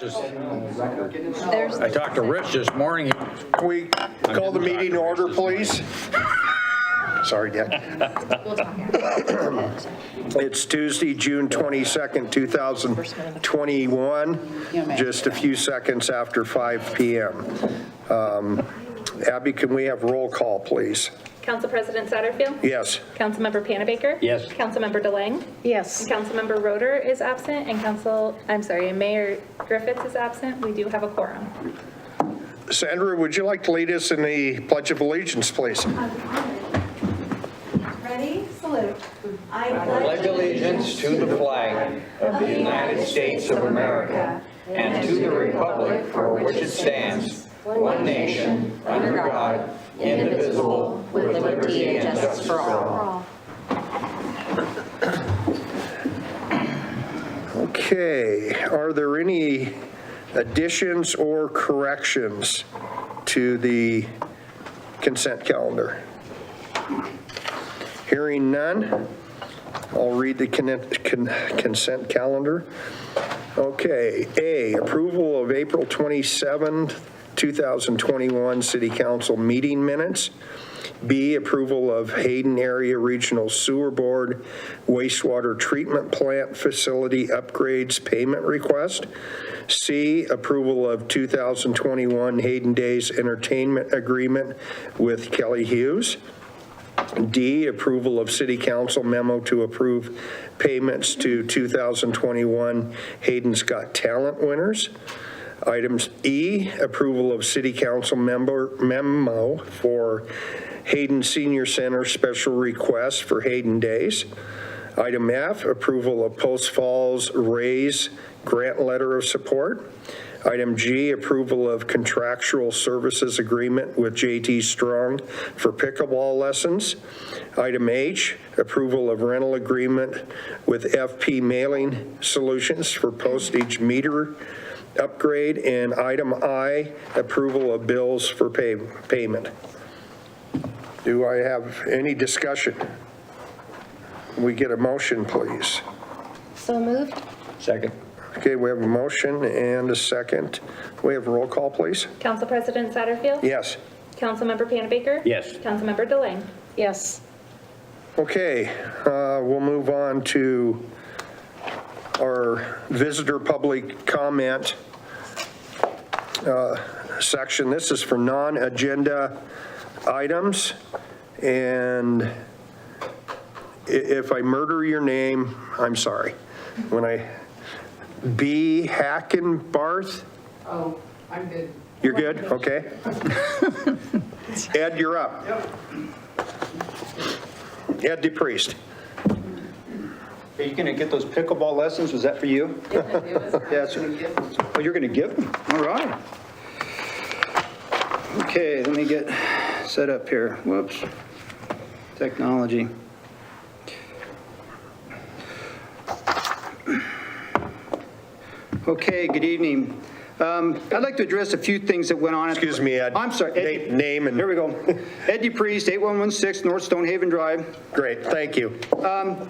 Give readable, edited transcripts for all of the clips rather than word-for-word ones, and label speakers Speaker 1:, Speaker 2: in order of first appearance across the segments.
Speaker 1: I talked to Rich this morning.
Speaker 2: Can we call the meeting to order, please? Sorry, Dad. It's Tuesday, June 22nd, 2021, just a few seconds after 5 p.m. Abby, can we have roll call, please?
Speaker 3: Council President Satterfield?
Speaker 2: Yes.
Speaker 3: Councilmember Panabaker?
Speaker 1: Yes.
Speaker 3: Councilmember DeLange?
Speaker 4: Yes.
Speaker 3: Councilmember Roeder is absent, and Mayor Griffiths is absent. We do have a quorum.
Speaker 2: Sandra, would you like to lead us in the Pledge of Allegiance, please?
Speaker 5: Ready? Salute. I
Speaker 1: Pledge allegiance to the flag of the United States of America and to the republic for which it stands, one nation, under God, indivisible, with liberty and justice for all.
Speaker 2: Okay, are there any additions or corrections to the consent calendar? Hearing none, I'll read the consent calendar. Okay, A, approval of April 27th, 2021 City Council meeting minutes. B, approval of Hayden Area Regional Sewer Board wastewater treatment plant facility upgrades payment request. C, approval of 2021 Hayden Days Entertainment Agreement with Kelly Hughes. D, approval of City Council memo to approve payments to 2021 Hayden's Got Talent winners. Items E, approval of City Council memo for Hayden Senior Center special request for Hayden Days. Item F, approval of Post Falls Raise grant letter of support. Item G, approval of contractual services agreement with JT Strong for pickleball lessons. Item H, approval of rental agreement with FP Mailing Solutions for postage meter upgrade. And item I, approval of bills for payment. Do I have any discussion? Can we get a motion, please?
Speaker 4: So moved?
Speaker 1: Second.
Speaker 2: Okay, we have a motion and a second. We have a roll call, please?
Speaker 3: Council President Satterfield?
Speaker 2: Yes.
Speaker 3: Councilmember Panabaker?
Speaker 1: Yes.
Speaker 3: Councilmember DeLange?
Speaker 4: Yes.
Speaker 2: Okay, we'll move on to our visitor public comment section. This is for non-agenda items, and if I murder your name, I'm sorry. B. Hackenbarth?
Speaker 6: Oh, I'm good.
Speaker 2: You're good? Okay. Ed, you're up.
Speaker 6: Yep.
Speaker 2: Ed DePriest.
Speaker 7: Are you going to get those pickleball lessons? Was that for you? Yeah, oh, you're going to give them? All right. Okay, let me get set up here. Whoops. Technology. Okay, good evening. I'd like to address a few things that went on.
Speaker 2: Excuse me, Ed.
Speaker 7: I'm sorry.
Speaker 2: Name and...
Speaker 7: Here we go. Ed DePriest, 8116 North Stonehaven Drive.
Speaker 2: Great, thank you.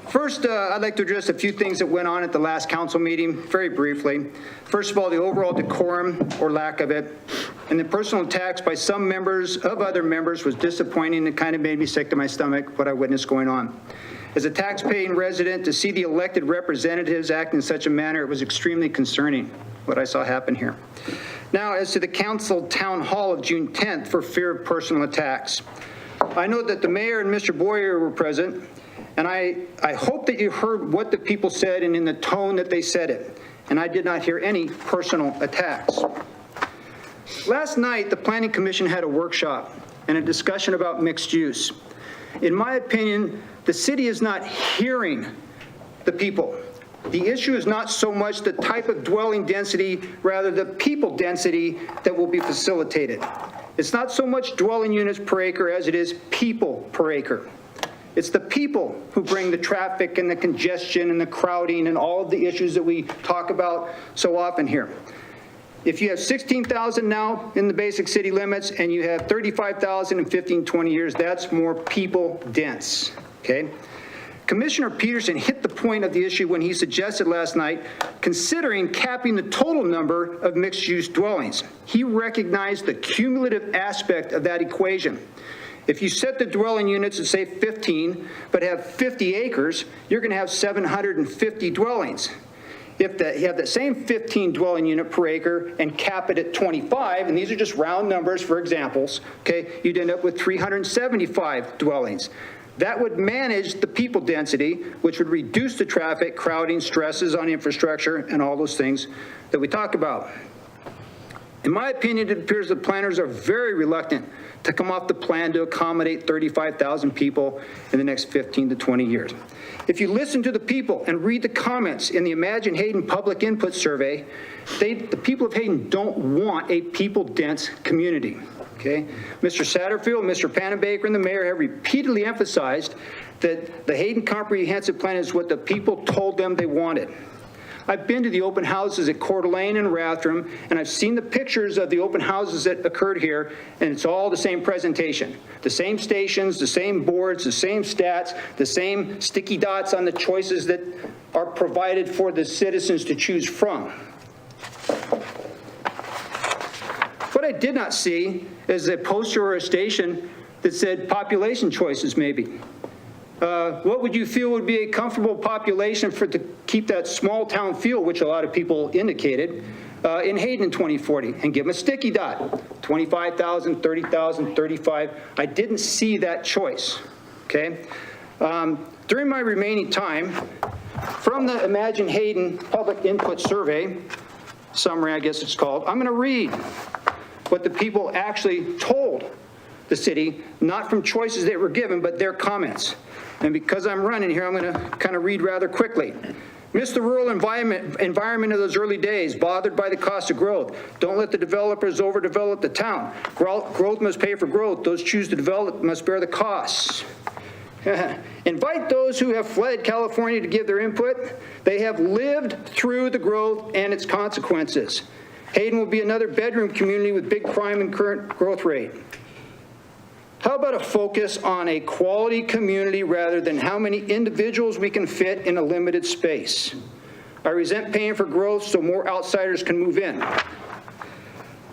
Speaker 7: First, I'd like to address a few things that went on at the last council meeting, very briefly. First of all, the overall decorum, or lack of it, and the personal attacks by some members of other members was disappointing and kind of made me sick to my stomach, what I witnessed going on. As a tax-paying resident, to see the elected representatives act in such a manner, it was extremely concerning, what I saw happen here. Now, as to the council town hall of June 10th for fear of personal attacks. I know that the mayor and Mr. Boyer were present, and I hope that you heard what the people said and in the tone that they said it, and I did not hear any personal attacks. Last night, the Planning Commission had a workshop and a discussion about mixed use. In my opinion, the city is not hearing the people. The issue is not so much the type of dwelling density, rather the people density that will be facilitated. It's not so much dwelling units per acre as it is people per acre. It's the people who bring the traffic and the congestion and the crowding and all of the issues that we talk about so often here. If you have 16,000 now in the basic city limits and you have 35,000 in 15, 20 years, that's more people dense, okay? Commissioner Peterson hit the point of the issue when he suggested last night considering capping the total number of mixed-use dwellings. He recognized the cumulative aspect of that equation. If you set the dwelling units at, say, 15, but have 50 acres, you're going to have 750 dwellings. If you have that same 15 dwelling unit per acre and cap it at 25, and these are just round numbers for examples, okay, you'd end up with 375 dwellings. That would manage the people density, which would reduce the traffic, crowding, stresses on infrastructure, and all those things that we talk about. In my opinion, it appears the planners are very reluctant to come off the plan to accommodate 35,000 people in the next 15 to 20 years. If you listen to the people and read the comments in the Imagine Hayden public input survey, the people of Hayden don't want a people-dense community. Okay? Mr. Satterfield, Mr. Pannenbaker, and the mayor have repeatedly emphasized that the Hayden Comprehensive Plan is what the people told them they wanted. I've been to the open houses at Coeur d'Alene and Rathdrum, and I've seen the pictures of the open houses that occurred here, and it's all the same presentation. The same stations, the same boards, the same stats, the same sticky dots on the choices that are provided for the citizens to choose from. What I did not see is a poster or a station that said population choices maybe. What would you feel would be a comfortable population to keep that small town feel, which a lot of people indicated, in Hayden in 2040, and give them a sticky dot, 25,000, 30,000, 35. I didn't see that choice, okay? During my remaining time, from the Imagine Hayden public input survey, summary I guess it's called, I'm gonna read what the people actually told the city, not from choices they were given, but their comments. And because I'm running here, I'm going to kind of read rather quickly. Miss the rural environment of those early days, bothered by the cost of growth. Don't let the developers overdevelop the town. Growth must pay for growth. Those choose to develop must bear the costs. Invite those who have fled California to give their input. They have lived through the growth and its consequences. Hayden will be another bedroom community with big crime and current growth rate. How about a focus on a quality community rather than how many individuals we can fit in a limited space? I resent paying for growth so more outsiders can move in.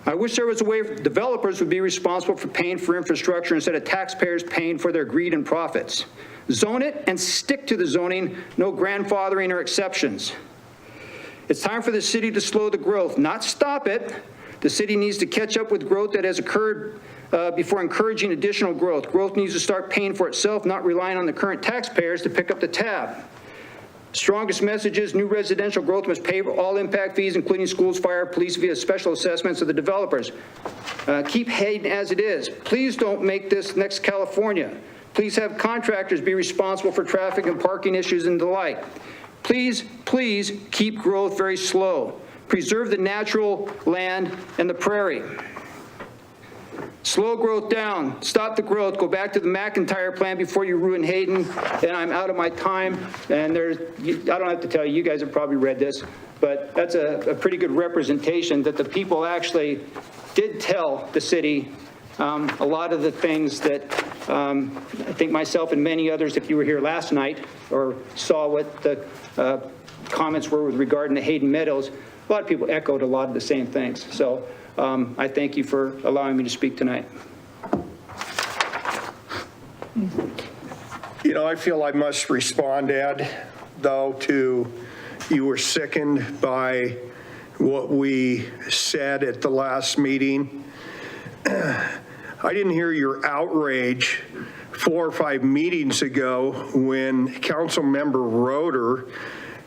Speaker 7: I wish there was a way developers would be responsible for paying for infrastructure instead of taxpayers paying for their greed and profits. Zone it and stick to the zoning, no grandfathering or exceptions. It's time for the city to slow the growth, not stop it. The city needs to catch up with growth that has occurred before encouraging additional growth. Growth needs to start paying for itself, not relying on the current taxpayers to pick up the tab. Strongest message is new residential growth must pay for all impact fees, including schools, fire, police via special assessments of the developers. Keep Hayden as it is. Please don't make this next California. Please have contractors be responsible for traffic and parking issues and the like. Please, please keep growth very slow. Preserve the natural land and the prairie. Slow growth down, stop the growth, go back to the McIntyre plan before you ruin Hayden, and I'm out of my time, and I don't have to tell you, you guys have probably read this, but that's a pretty good representation that the people actually did tell the city a lot of the things that I think myself and many others, if you were here last night or saw what the comments were with regard to Hayden Meadows, a lot of people echoed a lot of the same things. So I thank you for allowing me to speak tonight.
Speaker 2: You know, I feel I must respond, Ed, though, to you were sickened by what we said at the last meeting. I didn't hear your outrage 4 or 5 meetings ago when Council Member Roeder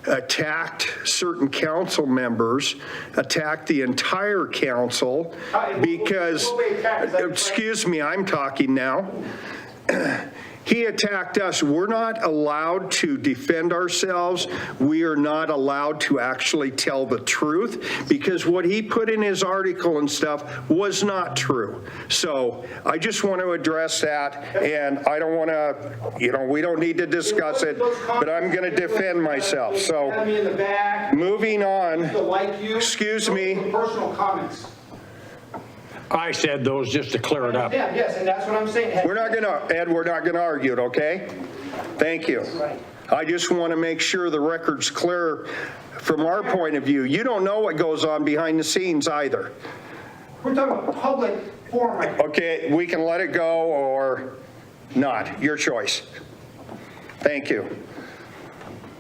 Speaker 2: attacked certain council members, attacked the entire council because, excuse me, I'm talking now. He attacked us. We're not allowed to defend ourselves. We are not allowed to actually tell the truth because what he put in his article and stuff was not true. So I just want to address that, and I don't want to, you know, we don't need to discuss it, but I'm going to defend myself. So moving on, excuse me.
Speaker 7: Personal comments.
Speaker 8: I said those just to clear it up.
Speaker 7: Yeah, yes, and that's what I'm saying.
Speaker 2: We're not going to, Ed, we're not going to argue it, okay? Thank you. I just want to make sure the record's clear from our point of view. You don't know what goes on behind the scenes either.
Speaker 7: We're talking about public forum.
Speaker 2: Okay, we can let it go or not, your choice. Thank you.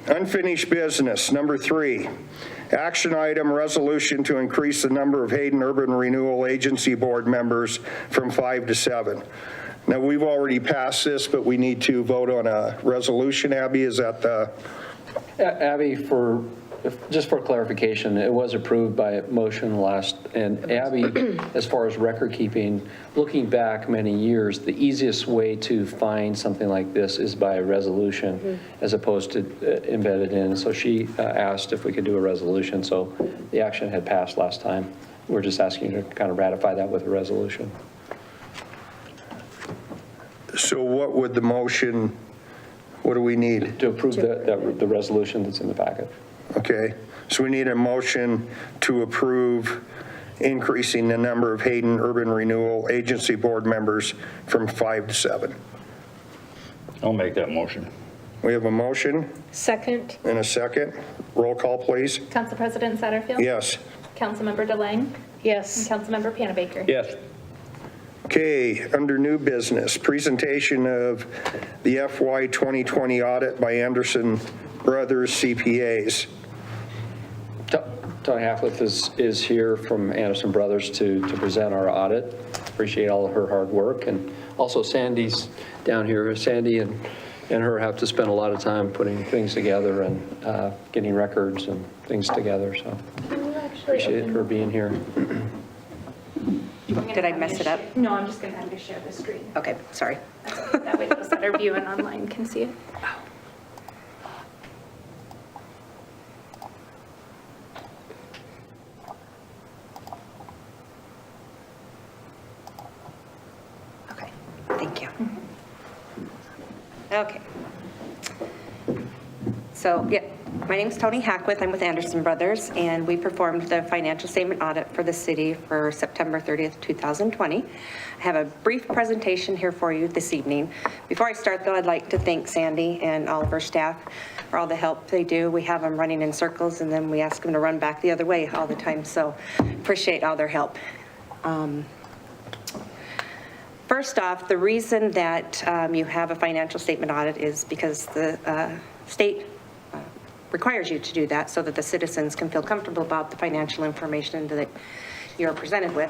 Speaker 2: Unfinished business, number 3. Action item, resolution to increase the number of Hayden Urban Renewal Agency Board members from 5 to 7. Now, we've already passed this, but we need to vote on a resolution. Abby, is that the?
Speaker 9: Abby, just for clarification, it was approved by motion last, and Abby, as far as record keeping, looking back many years, the easiest way to find something like this is by resolution as opposed to embedded in. So she asked if we could do a resolution. So the action had passed last time. We're just asking you to kind of ratify that with a resolution.
Speaker 2: So what would the motion, what do we need?
Speaker 9: To approve the resolution that's in the packet.
Speaker 2: Okay, so we need a motion to approve increasing the number of Hayden Urban Renewal Agency Board members from 5 to 7.
Speaker 8: I'll make that motion.
Speaker 2: We have a motion
Speaker 4: Second.
Speaker 2: and a second. Roll call, please.
Speaker 3: Council President Satterfield?
Speaker 2: Yes.
Speaker 3: Councilmember DeLang?
Speaker 4: Yes.
Speaker 3: And Councilmember Panabaker?
Speaker 8: Yes.
Speaker 2: Okay, under new business, presentation of the FY 2020 audit by Anderson Brothers CPAs.
Speaker 9: Tony Hackliff is here from Anderson Brothers to present our audit. Appreciate all of her hard work. And also Sandy's down here. Sandy and her have to spend a lot of time putting things together and getting records and things together. So appreciate her being here.
Speaker 10: Did I mess it up?
Speaker 3: No, I'm just going to have to share the screen.
Speaker 10: Okay, sorry.
Speaker 3: That way those that are viewing online can see it.
Speaker 10: Okay, thank you. Okay. So, yeah, my name's Tony Hackworth. I'm with Anderson Brothers, and we performed the financial statement audit for the city for September 30th, 2020. I have a brief presentation here for you this evening. Before I start, though, I'd like to thank Sandy and all of her staff for all the help they do. We have them running in circles, and then we ask them to run back the other way all the time, so appreciate all their help. First off, the reason that you have a financial statement audit is because the state requires you to do that so that the citizens can feel comfortable about the financial information that you're presented with.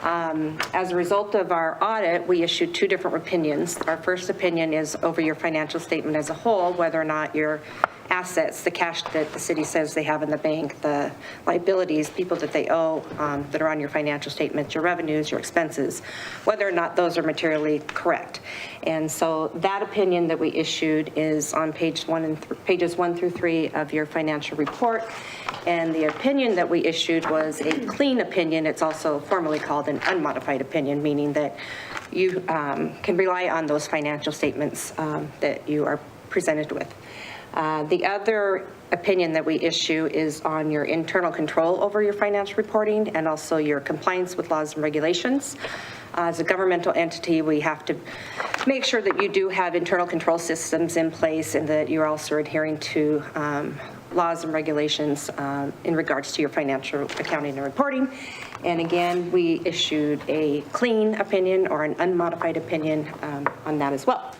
Speaker 10: As a result of our audit, we issued 2 different opinions. Our first opinion is over your financial statement as a whole, whether or not your assets, the cash that the city says they have in the bank, the liabilities, people that they owe that are on your financial statement, your revenues, your expenses, whether or not those are materially correct. And so that opinion that we issued is on pages 1 through 3 of your financial report. And the opinion that we issued was a clean opinion. It's also formally called an unmodified opinion, meaning that you can rely on those financial statements that you are presented with. The other opinion that we issue is on your internal control over your financial reporting and also your compliance with laws and regulations. As a governmental entity, we have to make sure that you do have internal control systems in place and that you're also adhering to laws and regulations in regards to your financial accounting and reporting. And again, we issued a clean opinion or an unmodified opinion on that as well.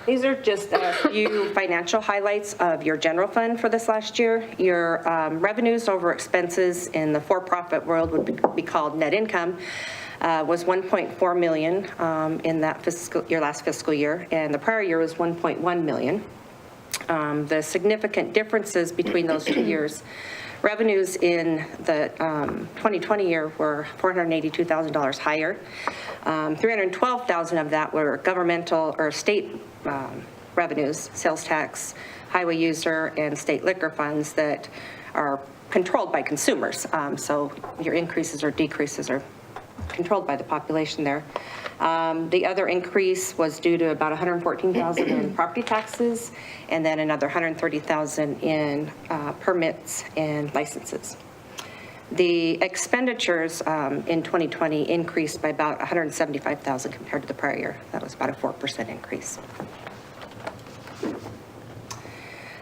Speaker 10: These are just a few financial highlights of your general fund for this last year. Your revenues over expenses in the for-profit world would be called net income, was $1.4 million in that your last fiscal year, and the prior year was $1.1 million. The significant differences between those 2 years, revenues in the 2020 year were $482,000 higher. $312,000 of that were governmental or state revenues, sales tax, highway user, and state liquor funds that are controlled by consumers. So your increases or decreases are controlled by the population there. The other increase was due to about $114,000 in property taxes, and then another $130,000 in permits and licenses. The expenditures in 2020 increased by about $175,000 compared to the prior year. That was about a 4% increase.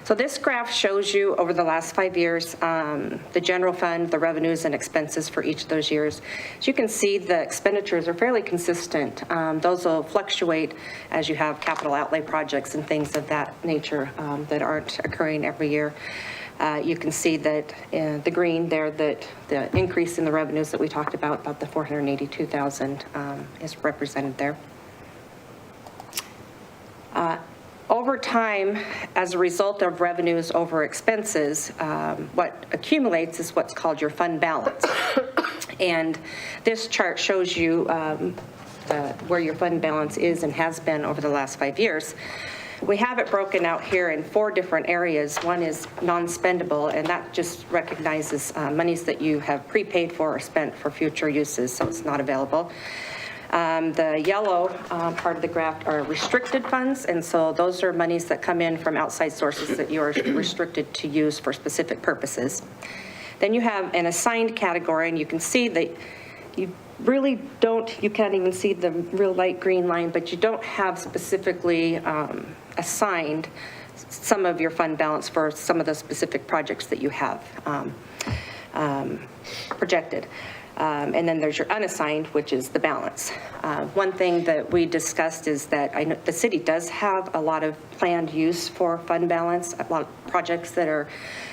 Speaker 10: So this graph shows you over the last 5 years, the general fund, the revenues and expenses for each of those years. As you can see, the expenditures are fairly consistent. Those will fluctuate as you have capital outlay projects and things of that nature that aren't occurring every year. You can see that the green there, that the increase in the revenues that we talked about the 482,000 is represented there. Over time, as a result of revenues over expenses, what accumulates is what's called your fund balance. And this chart shows you where your fund balance is and has been over the last 5 years. We have it broken out here in 4 different areas. One is non-spendable, and that just recognizes monies that you have prepaid for or spent for future uses, so it's not available. The yellow part of the graph are restricted funds, and so those are monies that come in from outside sources that you are restricted to use for specific purposes. Then you have an assigned category, and you can see that you really don't, you can't even see the real light green line, but you don't have specifically assigned some of your fund balance for some of the specific projects that you have projected. And then there's your unassigned, which is the balance. One thing that we discussed is that I know the city does have a lot of planned use for fund balance, a lot of projects that are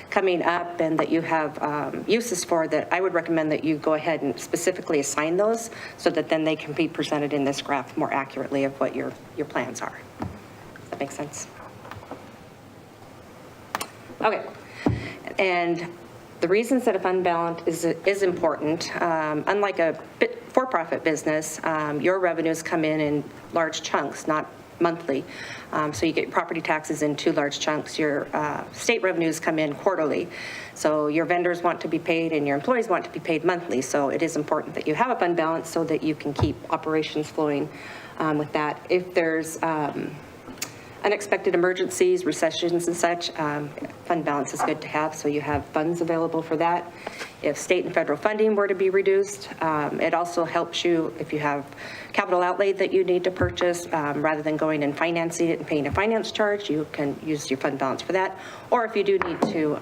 Speaker 10: coming up and that you have uses for, that I would recommend that you go ahead and specifically assign those so that then they can be presented in this graph more accurately of what your plans are. Does that make sense? Okay. And the reasons that a fund balance is important, unlike a for-profit business, your revenues come in large chunks, not monthly. So you get property taxes in 2 large chunks. Your state revenues come in quarterly. So your vendors want to be paid and your employees want to be paid monthly. So it is important that you have a fund balance so that you can keep operations flowing with that. If there's unexpected emergencies, recessions and such, fund balance is good to have, so you have funds available for that. If state and federal funding were to be reduced, it also helps you if you have capital outlay that you need to purchase, rather than going and financing it and paying a finance charge, you can use your fund balance for that. Or if you do need to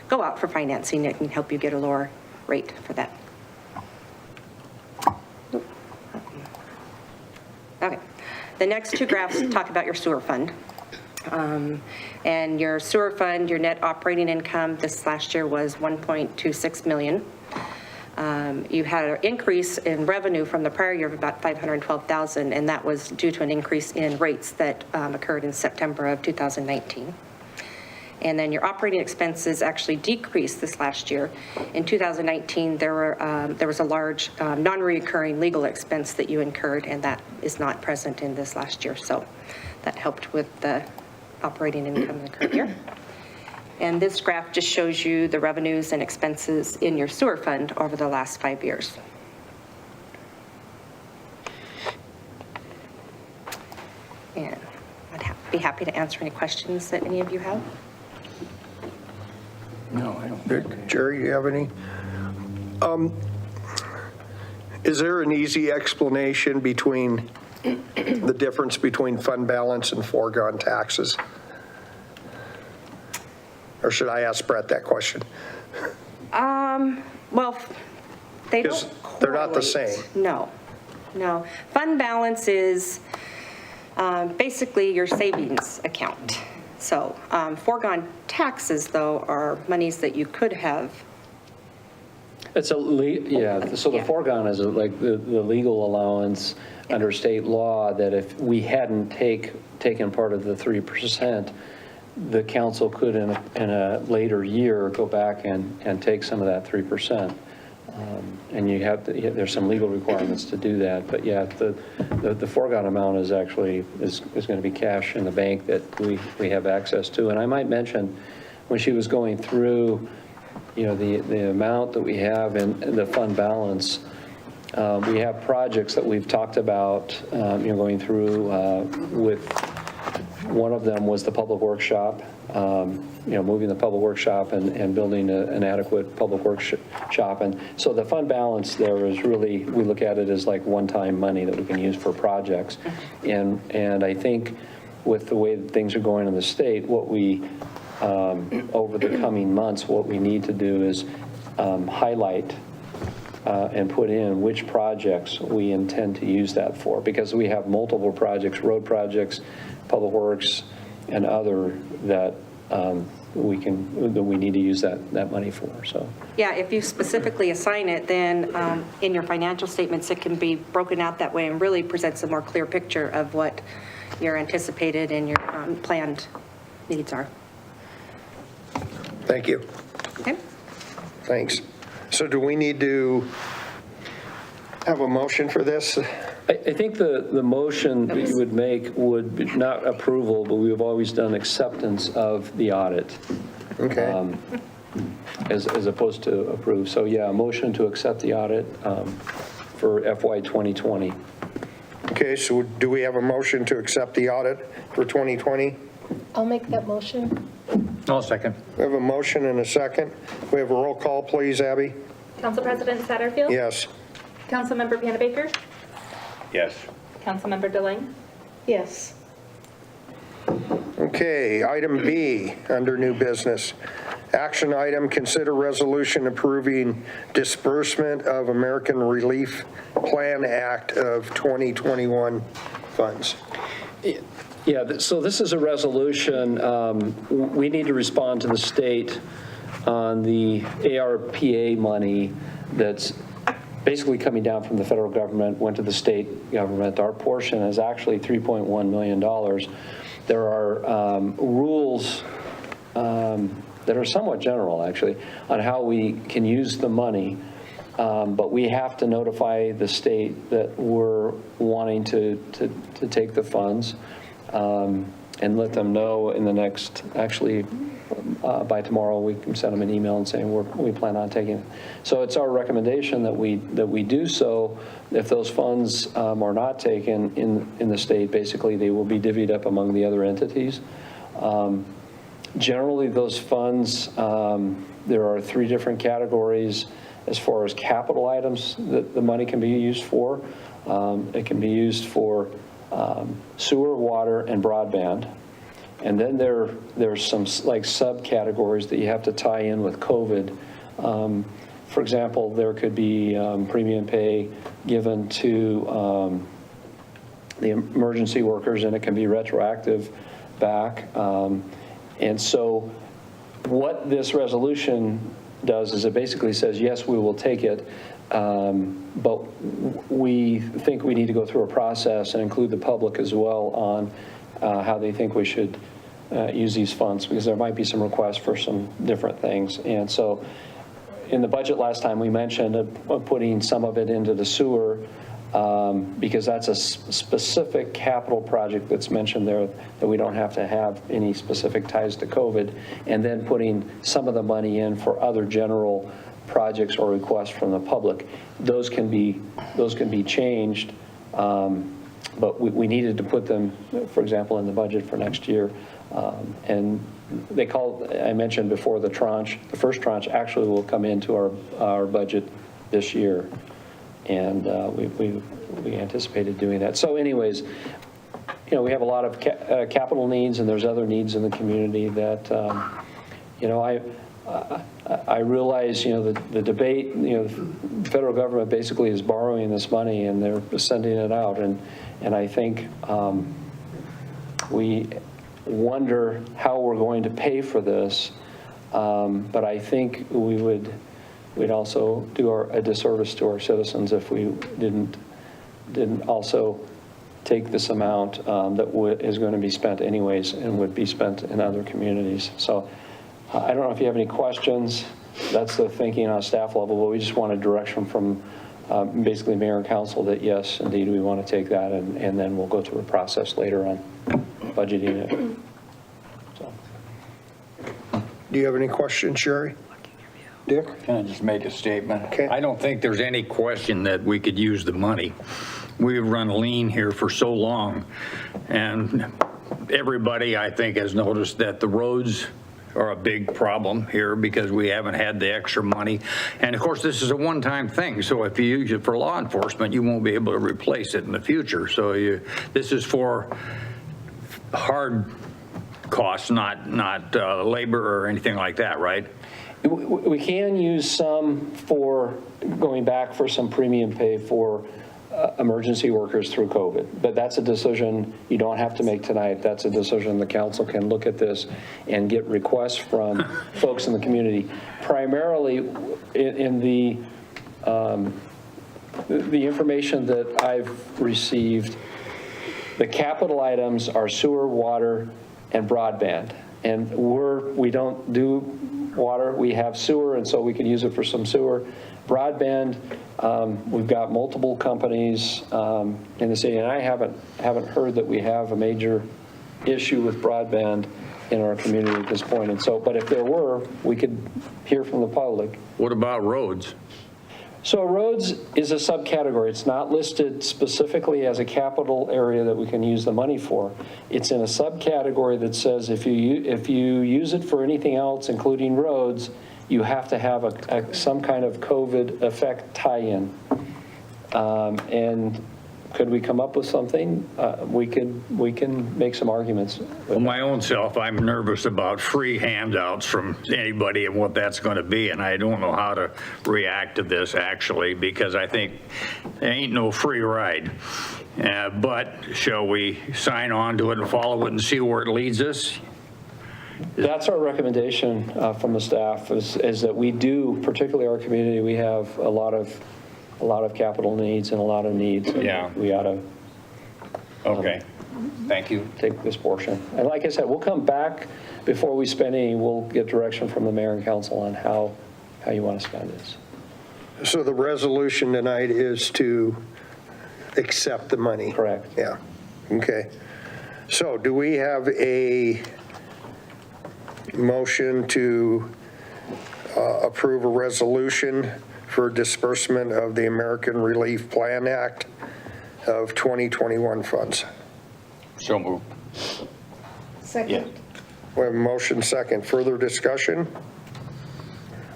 Speaker 10: go out for financing, it can help you get a lower rate for that. Okay. The next 2 graphs talk about your sewer fund. And your sewer fund, your net operating income this last year was $1.26 million. You had an increase in revenue from the prior year of about $512,000, and that was due to an increase in rates that occurred in September of 2019. And then your operating expenses actually decreased this last year. In 2019, there was a large non-recurring legal expense that you incurred, and that is not present in this last year. So that helped with the operating income in the current year. And this graph just shows you the revenues and expenses in your sewer fund over the last 5 years. And I'd be happy to answer any questions that any of you have.
Speaker 8: No, I don't.
Speaker 2: Jerry, do you have any? Is there an easy explanation between the difference between fund balance and foregone taxes? Or should I ask Brett that question?
Speaker 10: Well, they don't correlate.
Speaker 2: They're not the same.
Speaker 10: No. Fund balance is basically your savings account. So foregone taxes, though, are monies that you could have.
Speaker 9: It's so the foregone is like the legal allowance under state law that if we hadn't taken part of the 3%, the council could in a later year go back and take some of that 3%. And there's some legal requirements to do that. But yeah, the foregone amount is actually is going to be cash in the bank that we have access to. And I might mention, when she was going through, the amount that we have in the fund balance, we have projects that we've talked about, going through with. One of them was the public workshop, moving the public workshop and building an adequate public workshop. And so the fund balance there is really, we look at it as like one-time money that we can use for projects. And I think with the way that things are going in the state, what we over the coming months, what we need to do is highlight and put in which projects we intend to use that for, because we have multiple projects, road projects, public works, and other that we need to use that money for, so.
Speaker 10: Yeah, if you specifically assign it, then in your financial statements, it can be broken out that way and really presents a more clear picture of what your anticipated and your planned needs are.
Speaker 2: Thank you.
Speaker 10: Okay?
Speaker 2: Thanks. So do we need to have a motion for this?
Speaker 9: I think the motion that you would make would be not approval, but we've always done acceptance of the audit.
Speaker 2: Okay.
Speaker 9: As opposed to approve. So yeah, a motion to accept the audit for FY 2020.
Speaker 2: Okay, so do we have a motion to accept the audit for 2020?
Speaker 4: I'll make that motion.
Speaker 8: I'll second.
Speaker 2: We have a motion and a second. We have a roll call, please, Abby?
Speaker 3: Council President Satterfield?
Speaker 2: Yes.
Speaker 3: Councilmember Panabaker?
Speaker 8: Yes.
Speaker 3: Councilmember DeLange?
Speaker 4: Yes.
Speaker 2: Okay, item B, under new business. Action item, consider resolution approving disbursement of American Relief Plan Act of 2021 funds.
Speaker 9: Yeah, so this is a resolution. We need to respond to the state on the ARPA money that's basically coming down from the federal government, went to the state government. Our portion is actually $3.1 million. There are rules that are somewhat general, actually, on how we can use the money, but we have to notify the state that we're wanting to take the funds and let them know in the next, actually, by tomorrow, we can send them an email and saying we plan on taking it. So it's our recommendation that we do so. If those funds are not taken in the state, basically they will be divvied up among the other entities. Generally, those funds, there are 3 different categories as far as capital items that the money can be used for. It can be used for sewer, water, and broadband. And then there's some like subcategories that you have to tie in with COVID. For example, there could be premium pay given to the emergency workers, and it can be retroactive back. And so what this resolution does is it basically says, yes, we will take it, but we think we need to go through a process and include the public as well on how they think we should use these funds, because there might be some requests for some different things. And so in the budget last time, we mentioned putting some of it into the sewer because that's a specific capital project that's mentioned there that we don't have to have any specific ties to COVID, and then putting some of the money in for other general projects or requests from the public. Those can be changed, but we needed to put them, for example, in the budget for next year. And they I mentioned before, the first tranche actually will come into our budget this year. And we anticipated doing that. So anyways, we have a lot of capital needs, and there's other needs in the community that, I realize, the debate, the federal government basically is borrowing this money and they're sending it out. And I think we wonder how we're going to pay for this. But I think we'd also do a disservice to our citizens if we didn't also take this amount that is going to be spent anyways and would be spent in other communities. So I don't know if you have any questions. That's the thinking on a staff level, but we just want a direction from basically mayor and council that yes, indeed, we want to take that, and then we'll go through a process later on budgeting it. So.
Speaker 2: Do you have any questions, Sherry? Dick?
Speaker 8: Can I just make a statement?
Speaker 2: Okay.
Speaker 8: I don't think there's any question that we could use the money. We've run lean here for so long, and everybody, I think, has noticed that the roads are a big problem here because we haven't had the extra money. And of course, this is a one-time thing. So if you use it for law enforcement, you won't be able to replace it in the future. So this is for hard costs, not labor or anything like that, right?
Speaker 9: We can use some for, going back for some premium pay for emergency workers through COVID, but that's a decision you don't have to make tonight. That's a decision the council can look at this and get requests from folks in the community. Primarily in the information that I've received, the capital items are sewer, water, and broadband. And we don't do water, we have sewer, and so we can use it for some sewer. Broadband, we've got multiple companies in the city, and I haven't heard that we have a major issue with broadband in our community at this point. And so, but if there were, we could hear from the public.
Speaker 8: What about roads?
Speaker 9: So roads is a subcategory. It's not listed specifically as a capital area that we can use the money for. It's in a subcategory that says if you use it for anything else, including roads, you have to have some kind of COVID effect tie-in. And could we come up with something? We can make some arguments.
Speaker 8: Well, my own self, I'm nervous about free handouts from anybody and what that's going to be, and I don't know how to react to this actually, because I think there ain't no free ride. But shall we sign on to it and follow it and see where it leads us?
Speaker 9: That's our recommendation from the staff is that we do, particularly our community, we have a lot of capital needs and a lot of needs.
Speaker 8: Yeah.
Speaker 9: We ought to.
Speaker 8: Okay. Thank you.
Speaker 9: Take this portion. And like I said, we'll come back before we spend any, we'll get direction from the mayor and council on how you want to spend this.
Speaker 2: So the resolution tonight is to accept the money?
Speaker 9: Correct.
Speaker 2: Yeah, okay. So do we have a motion to approve a resolution for disbursement of the American Relief Plan Act of 2021 funds?
Speaker 8: So moved.
Speaker 4: Second.
Speaker 2: We have a motion second. Further discussion?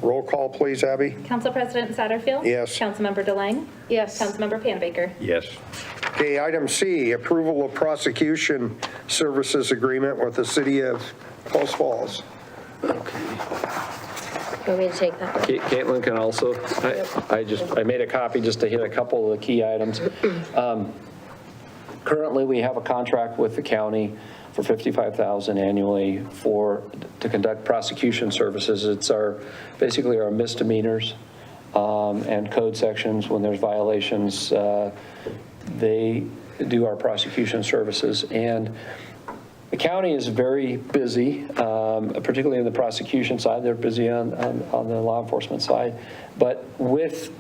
Speaker 2: Roll call, please, Abby.
Speaker 3: Council President Satterfield?
Speaker 2: Yes.
Speaker 3: Councilmember DeLange?
Speaker 4: Yes.
Speaker 3: Councilmember Panabaker?
Speaker 8: Yes.
Speaker 2: Okay, item C, approval of prosecution services agreement with the city of Post Falls.
Speaker 11: Want me to take that?
Speaker 9: Caitlin can also, I made a copy just to hit a couple of the key items. Currently, we have a contract with the county for $55,000 annually to conduct prosecution services. It's basically our misdemeanors and code sections. When there's violations, they do our prosecution services. And the county is very busy, particularly in the prosecution side. They're busy on the law enforcement side. But with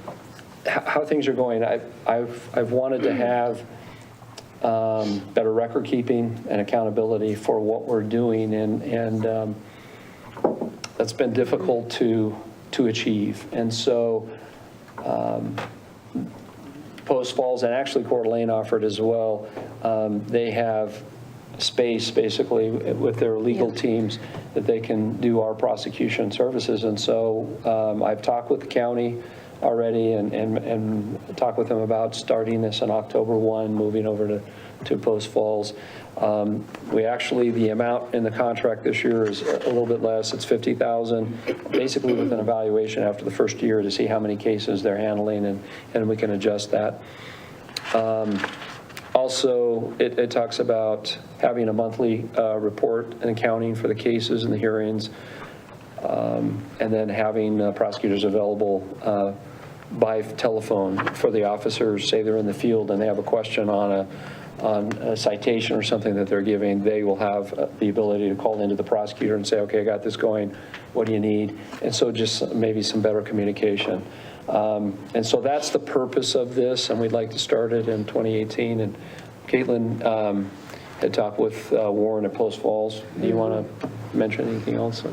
Speaker 9: how things are going, I've wanted to have better record keeping and accountability for what we're doing, and that's been difficult to achieve. And so Post Falls and actually Coeur d'Alene offered as well. They have space basically with their legal teams that they can do our prosecution services. And so I've talked with the county already and talked with them about starting this on October 1, moving over to Post Falls. The amount in the contract this year is a little bit less. It's $50,000, basically with an evaluation after the first year to see how many cases they're handling, and we can adjust that. Also, it talks about having a monthly report and accounting for the cases and the hearings, and then having prosecutors available by telephone for the officers. Say they're in the field and they have a question on a citation or something that they're giving, they will have the ability to call into the prosecutor and say, okay, I got this going, what do you need? And so just maybe some better communication. And so that's the purpose of this, and we'd like to start it in 2018. And Caitlin had talked with Warren at Post Falls. Do you want to mention anything else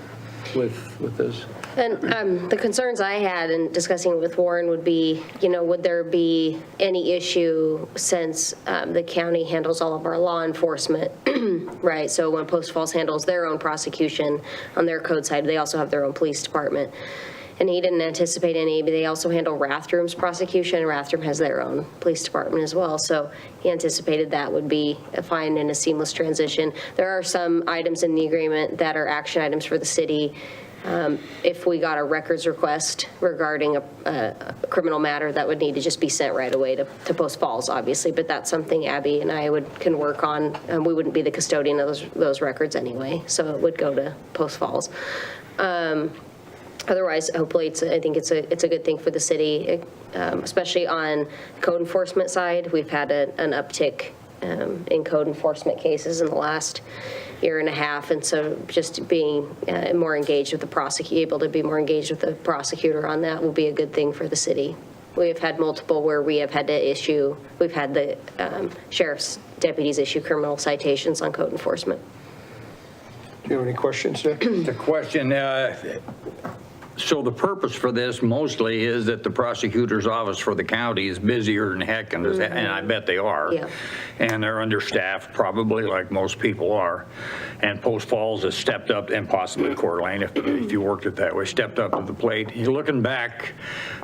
Speaker 9: with this?
Speaker 11: And the concerns I had in discussing with Warren would be, would there be any issue since the county handles all of our law enforcement, right? So when Post Falls handles their own prosecution on their code side, they also have their own police department. and he didn't anticipate any, but they also handle Rathdrum's prosecution. Rathdrum has their own police department as well, so he anticipated that would be a fine and a seamless transition. There are some items in the agreement that are action items for the city. If we got a records request regarding a criminal matter, that would need to just be sent right away to Post Falls, obviously, but that's something Abby and I can work on. We wouldn't be the custodian of those records anyway, so it would go to Post Falls. Otherwise, hopefully, I think it's a good thing for the city, especially on code enforcement side. We've had an uptick in code enforcement cases in the last year and a half, and so just being more engaged with the prosecutor, able to be more engaged with the prosecutor on that will be a good thing for the city. We have had multiple where we have had to issue, we've had the sheriff's deputies issue criminal citations on code enforcement.
Speaker 2: Do you have any questions, Dick?
Speaker 8: The question, so the purpose for this mostly is that the prosecutor's office for the county is busier than heck, and I bet they are.
Speaker 11: Yeah.
Speaker 8: And they're understaffed, probably, like most people are. And Post Falls has stepped up, and possibly Coeur d'Alene, if you worked it that way, stepped up to the plate. You're looking back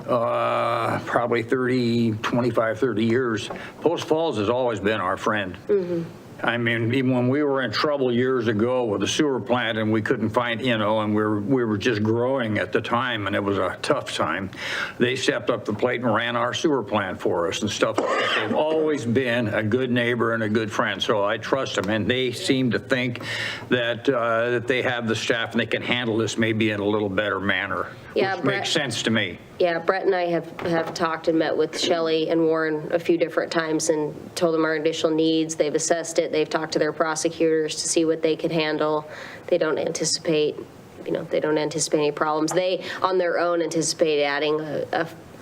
Speaker 8: probably 25, 30 years, Post Falls has always been our friend. I mean, even when we were in trouble years ago with the sewer plant and we couldn't find, and we were just growing at the time, and it was a tough time, they stepped up the plate and ran our sewer plant for us and stuff like that. They've always been a good neighbor and a good friend, so I trust them, and they seem to think that that they have the staff and they can handle this maybe in a little better manner, which makes sense to me.
Speaker 11: Yeah, Brett and I have talked and met with Shelley and Warren a few different times and told them our initial needs. They've assessed it. They've talked to their prosecutors to see what they could handle. They don't anticipate, any problems. They, on their own, anticipate adding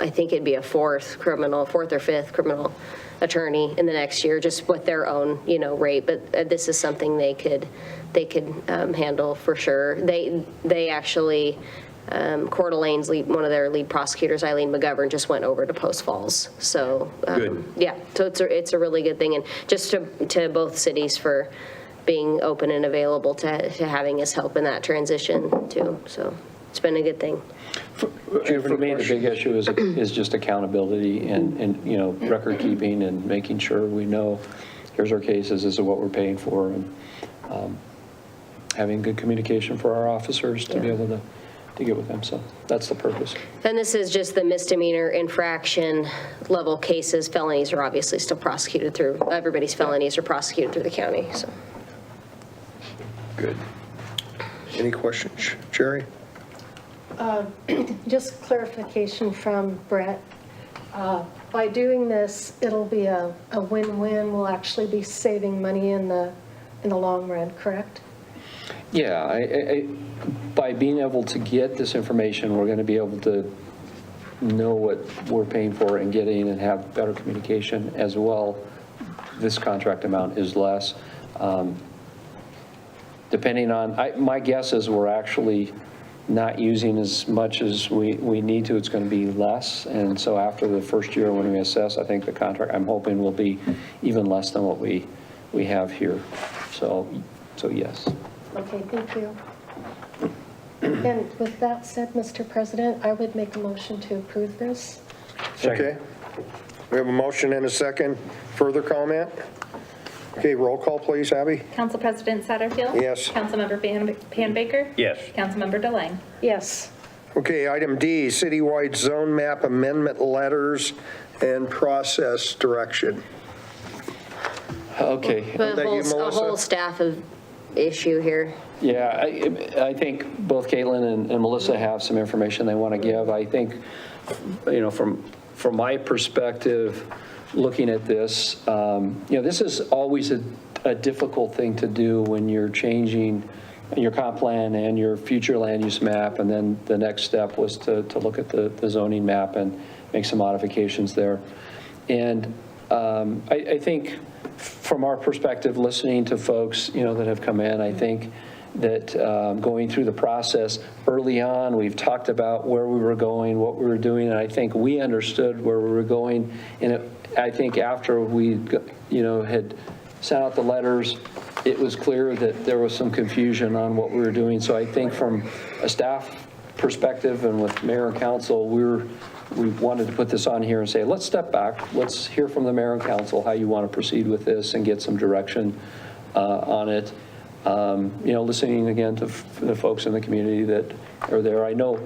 Speaker 11: I think it'd be a fourth or fifth criminal attorney in the next year, just with their own, rate. But this is something they could handle for sure. They actually. Coeur d'Alene's one of their lead prosecutors, Eileen McGovern, just went over to Post Falls. So, yeah, so it's a really good thing. And just to both cities for being open and available to having us help in that transition too. So it's been a good thing.
Speaker 9: For me, the big issue is just accountability and record keeping and making sure we know here's our cases, this is what we're paying for, and having good communication for our officers to be able to get with them. So that's the purpose.
Speaker 11: And this is just the misdemeanor infraction level cases. Felonies are obviously still prosecuted through, everybody's felonies are prosecuted through the county. So.
Speaker 2: Good. Any questions? Jerry?
Speaker 4: Just clarification from Brett. By doing this, it'll be a win-win. We'll actually be saving money in the long run, correct?
Speaker 9: Yeah, by being able to get this information, we're going to be able to know what we're paying for and getting and have better communication as well. This contract amount is less. Depending on, my guess is we're actually not using as much as we need to. It's going to be less. And so after the first year when we assess, I think the contract, I'm hoping, will be even less than what we have here. So yes.
Speaker 4: Okay, thank you. And with that said, Mr. President, I would make a motion to approve this.
Speaker 2: Okay. We have a motion and a second. Further comment? Okay, roll call, please, Abby.
Speaker 3: Council President Satterfield?
Speaker 2: Yes.
Speaker 3: Councilmember Panbaker?
Speaker 8: Yes.
Speaker 3: Councilmember DeLange?
Speaker 4: Yes.
Speaker 2: Okay, item D, citywide zone map amendment letters and process direction.
Speaker 9: Okay.
Speaker 11: A whole staff of issue here.
Speaker 9: Yeah, I think both Caitlin and Melissa have some information they want to give. I think, from my perspective, looking at this, this is always a difficult thing to do when you're changing your comp plan and your future land use map, and then the next step was to look at the zoning map and make some modifications there. And I think from our perspective, listening to folks, that have come in, I think that going through the process early on, we've talked about where we were going, what we were doing, and I think we understood where we were going. And I think after we, had sent out the letters, it was clear that there was some confusion on what we were doing. So I think from a staff perspective and with mayor and council, we wanted to put this on here and say, let's step back, let's hear from the mayor and council how you want to proceed with this and get some direction on it. Listening again to the folks in the community that are there. I know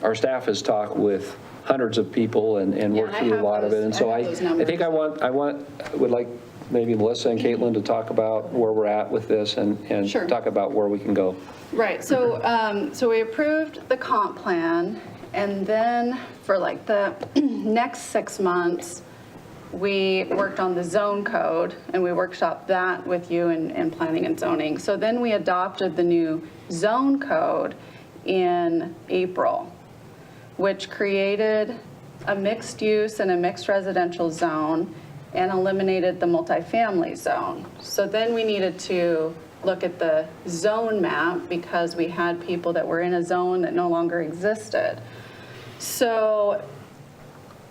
Speaker 9: our staff has talked with hundreds of people and worked through a lot of it. And so I think I would like maybe Melissa and Caitlin to talk about where we're at with this and
Speaker 12: Sure.
Speaker 9: talk about where we can go.
Speaker 12: Right, so we approved the comp plan, and then for like the next 6 months, we worked on the zone code, and we workshopped that with you in planning and zoning. So then we adopted the new zone code in April, which created a mixed use and a mixed residential zone and eliminated the multifamily zone. So then we needed to look at the zone map because we had people that were in a zone that no longer existed. So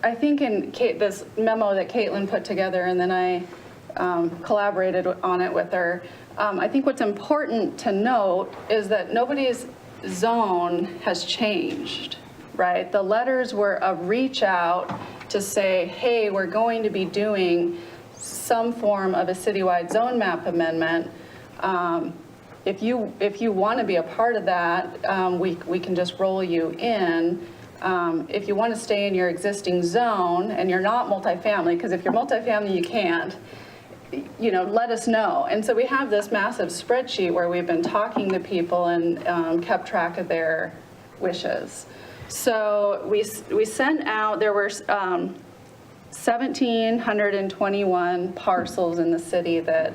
Speaker 12: I think in this memo that Caitlin put together, and then I collaborated on it with her, I think what's important to note is that nobody's zone has changed, right? The letters were a reach out to say, hey, we're going to be doing some form of a citywide zone map amendment. If you want to be a part of that, we can just roll you in. If you want to stay in your existing zone and you're not multifamily, because if you're multifamily, you can't, let us know. And so we have this massive spreadsheet where we've been talking to people and kept track of their wishes. So we sent out, there were 1,721 parcels in the city that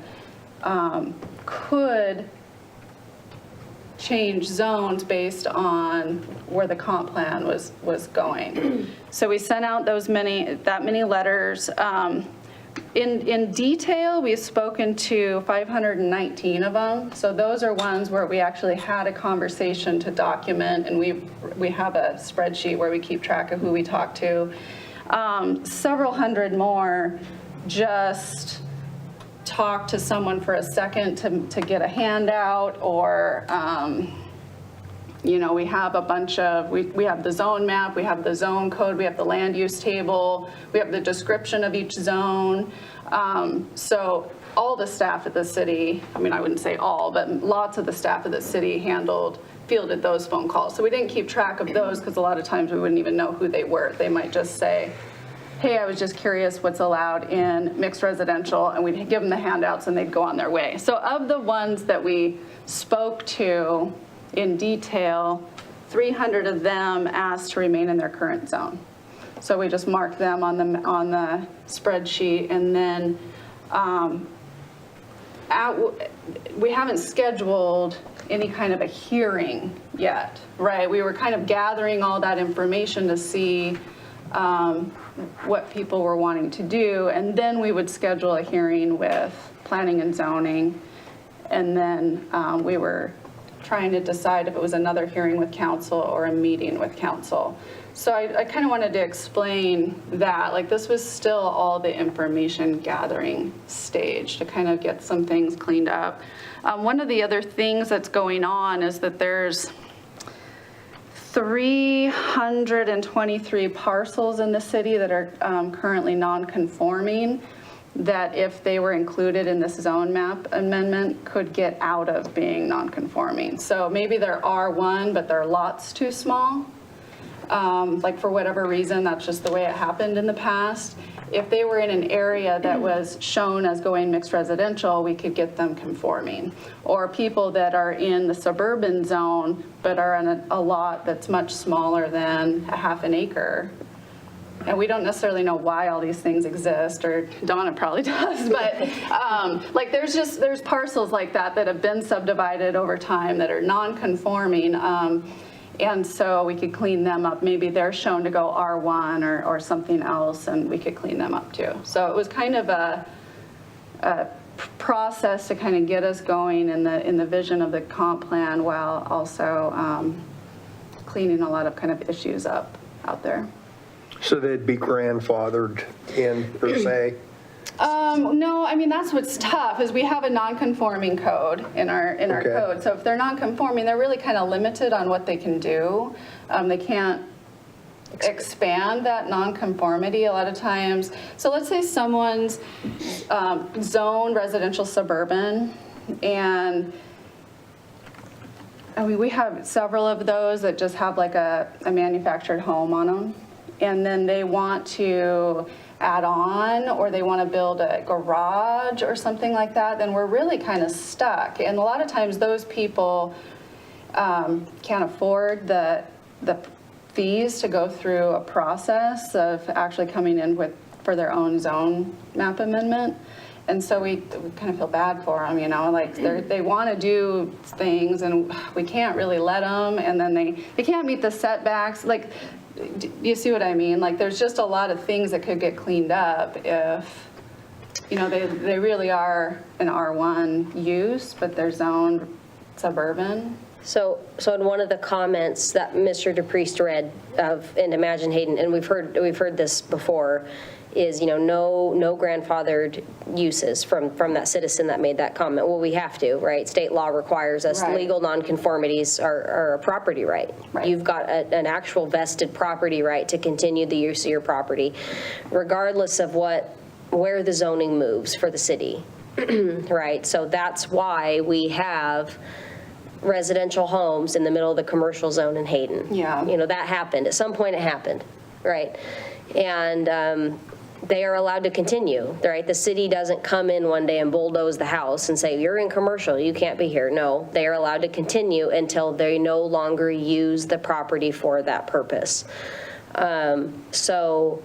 Speaker 12: could change zones based on where the comp plan was going. So we sent out that many letters. In detail, we've spoken to 519 of them. So those are ones where we actually had a conversation to document, and we have a spreadsheet where we keep track of who we talked to. Several hundred more just talk to someone for a second to get a handout, or we have a bunch of, we have the zone map, we have the zone code, we have the land use table, we have the description of each zone. So all the staff at the city, I wouldn't say all, but lots of the staff at the city fielded those phone calls. So we didn't keep track of those because a lot of times we wouldn't even know who they were. They might just say, hey, I was just curious what's allowed in mixed residential, and we'd give them the handouts and they'd go on their way. So of the ones that we spoke to in detail, 300 of them asked to remain in their current zone. So we just marked them on the spreadsheet, and then we haven't scheduled any kind of a hearing yet, right? We were kind of gathering all that information to see what people were wanting to do, and then we would schedule a hearing with planning and zoning, and then we were trying to decide if it was another hearing with council or a meeting with council. So I kind of wanted to explain that, like, this was still all the information gathering stage to kind of get some things cleaned up. One of the other things that's going on is that there's 323 parcels in the city that are currently non-conforming, that if they were included in this zone map amendment could get out of being non-conforming. So maybe they're R1, but their lot's too small. Like for whatever reason, that's just the way it happened in the past. If they were in an area that was shown as going mixed residential, we could get them conforming. Or people that are in the suburban zone, but are in a lot that's much smaller than a half an acre. And we don't necessarily know why all these things exist, or Donna probably does, but like there's parcels like that have been subdivided over time that are non-conforming. And so we could clean them up. Maybe they're shown to go R1 or something else, and we could clean them up too. So it was kind of a process to kind of get us going in the vision of the comp plan, while also cleaning a lot of kind of issues up out there.
Speaker 2: So they'd be grandfathered in, per se?
Speaker 12: No, I mean, that's what's tough, is we have a non-conforming code in our
Speaker 2: Okay.
Speaker 12: code. So if they're non-conforming, they're really kind of limited on what they can do. They can't expand that non-conformity a lot of times. So let's say someone's zoned residential suburban, and I mean, we have several of those that just have like a manufactured home on them. And then they want to add on, or they want to build a garage or something like that, then we're really kind of stuck. And a lot of times those people can't afford the fees to go through a process of actually coming in for their own zone map amendment. And so we kind of feel bad for them, you know, like they want to do things and we can't really let them, and then they can't meet the setbacks. Like, do you see what I mean? Like, there's just a lot of things that could get cleaned up if, you know, they really are an R1 use, but they're zoned suburban.
Speaker 11: So in one of the comments that Mr. DePriest read in Imagine Hayden, and we've heard this before, is, you know, no grandfathered uses from that citizen that made that comment. Well, we have to, right? State law requires us.
Speaker 12: Right.
Speaker 11: Legal nonconformities are a property right.
Speaker 12: Right.
Speaker 11: You've got an actual vested property right to continue the use of your property, regardless of where the zoning moves for the city, right? So that's why we have residential homes in the middle of the commercial zone in Hayden.
Speaker 12: Yeah.
Speaker 11: You know, that happened. At some point it happened, right? And they are allowed to continue, right? The city doesn't come in one day and bulldoze the house and say, you're in commercial, you can't be here. No, they are allowed to continue until they no longer use the property for that purpose. So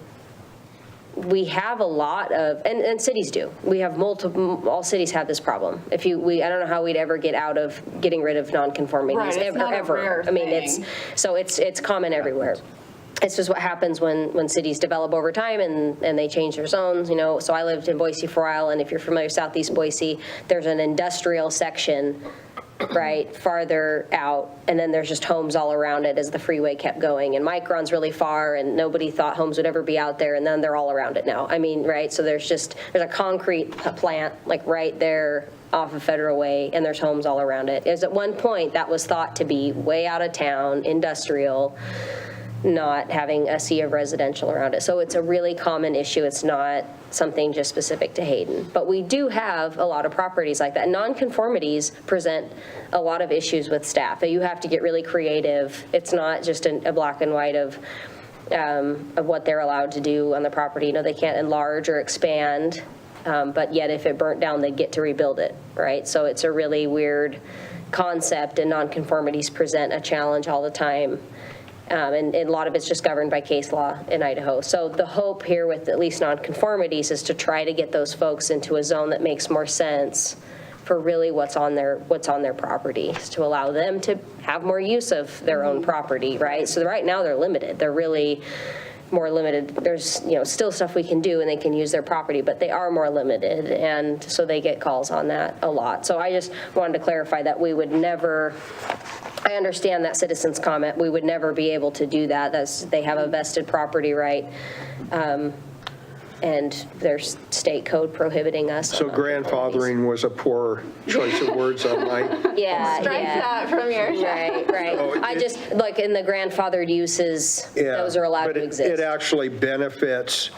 Speaker 11: we have a lot of, and cities do. We have multiple, all cities have this problem. I don't know how we'd ever get out of getting rid of nonconformities,
Speaker 12: Right, it's not a rare
Speaker 11: I mean,
Speaker 12: thing.
Speaker 11: it's common everywhere. It's just what happens when cities develop over time and they change their zones, you know. So I lived in Boise for a while, and if you're familiar with Southeast Boise, there's an industrial section, right, farther out, and then there's just homes all around it as the freeway kept going. And Micron's really far, and nobody thought homes would ever be out there, and then they're all around it now. I mean, right, so there's a concrete plant, like right there off of Federal Way, and there's homes all around it. It was at one point that was thought to be way out of town, industrial, not having a sea of residential around it. So it's a really common issue. It's not something just specific to Hayden. But we do have a lot of properties like that. Nonconformities present a lot of issues with staff. You have to get really creative. It's not just a black and white of what they're allowed to do on the property. You know, they can't enlarge or expand, but yet if it burnt down, they get to rebuild it, right? So it's a really weird concept, and nonconformities present a challenge all the time. And a lot of it's just governed by case law in Idaho. So the hope here with at least nonconformities is to try to get those folks into a zone that makes more sense for really what's on their property, is to allow them to have more use of their own property, right? So right now they're limited. They're really more limited. There's, you know, still stuff we can do and they can use their property, but they are more limited, and so they get calls on that a lot. So I just wanted to clarify that we would never, I understand that citizen's comment, we would never be able to do that. They have a vested property right, and there's state code prohibiting us.
Speaker 2: So grandfathering was a poor choice of words on my,
Speaker 11: Yeah,
Speaker 12: Strike
Speaker 11: yeah.
Speaker 12: that from your.
Speaker 11: Right.
Speaker 2: Oh,
Speaker 11: I just, like in the grandfathered uses,
Speaker 2: yeah.
Speaker 11: those are allowed
Speaker 2: but
Speaker 11: to exist.
Speaker 2: It actually benefits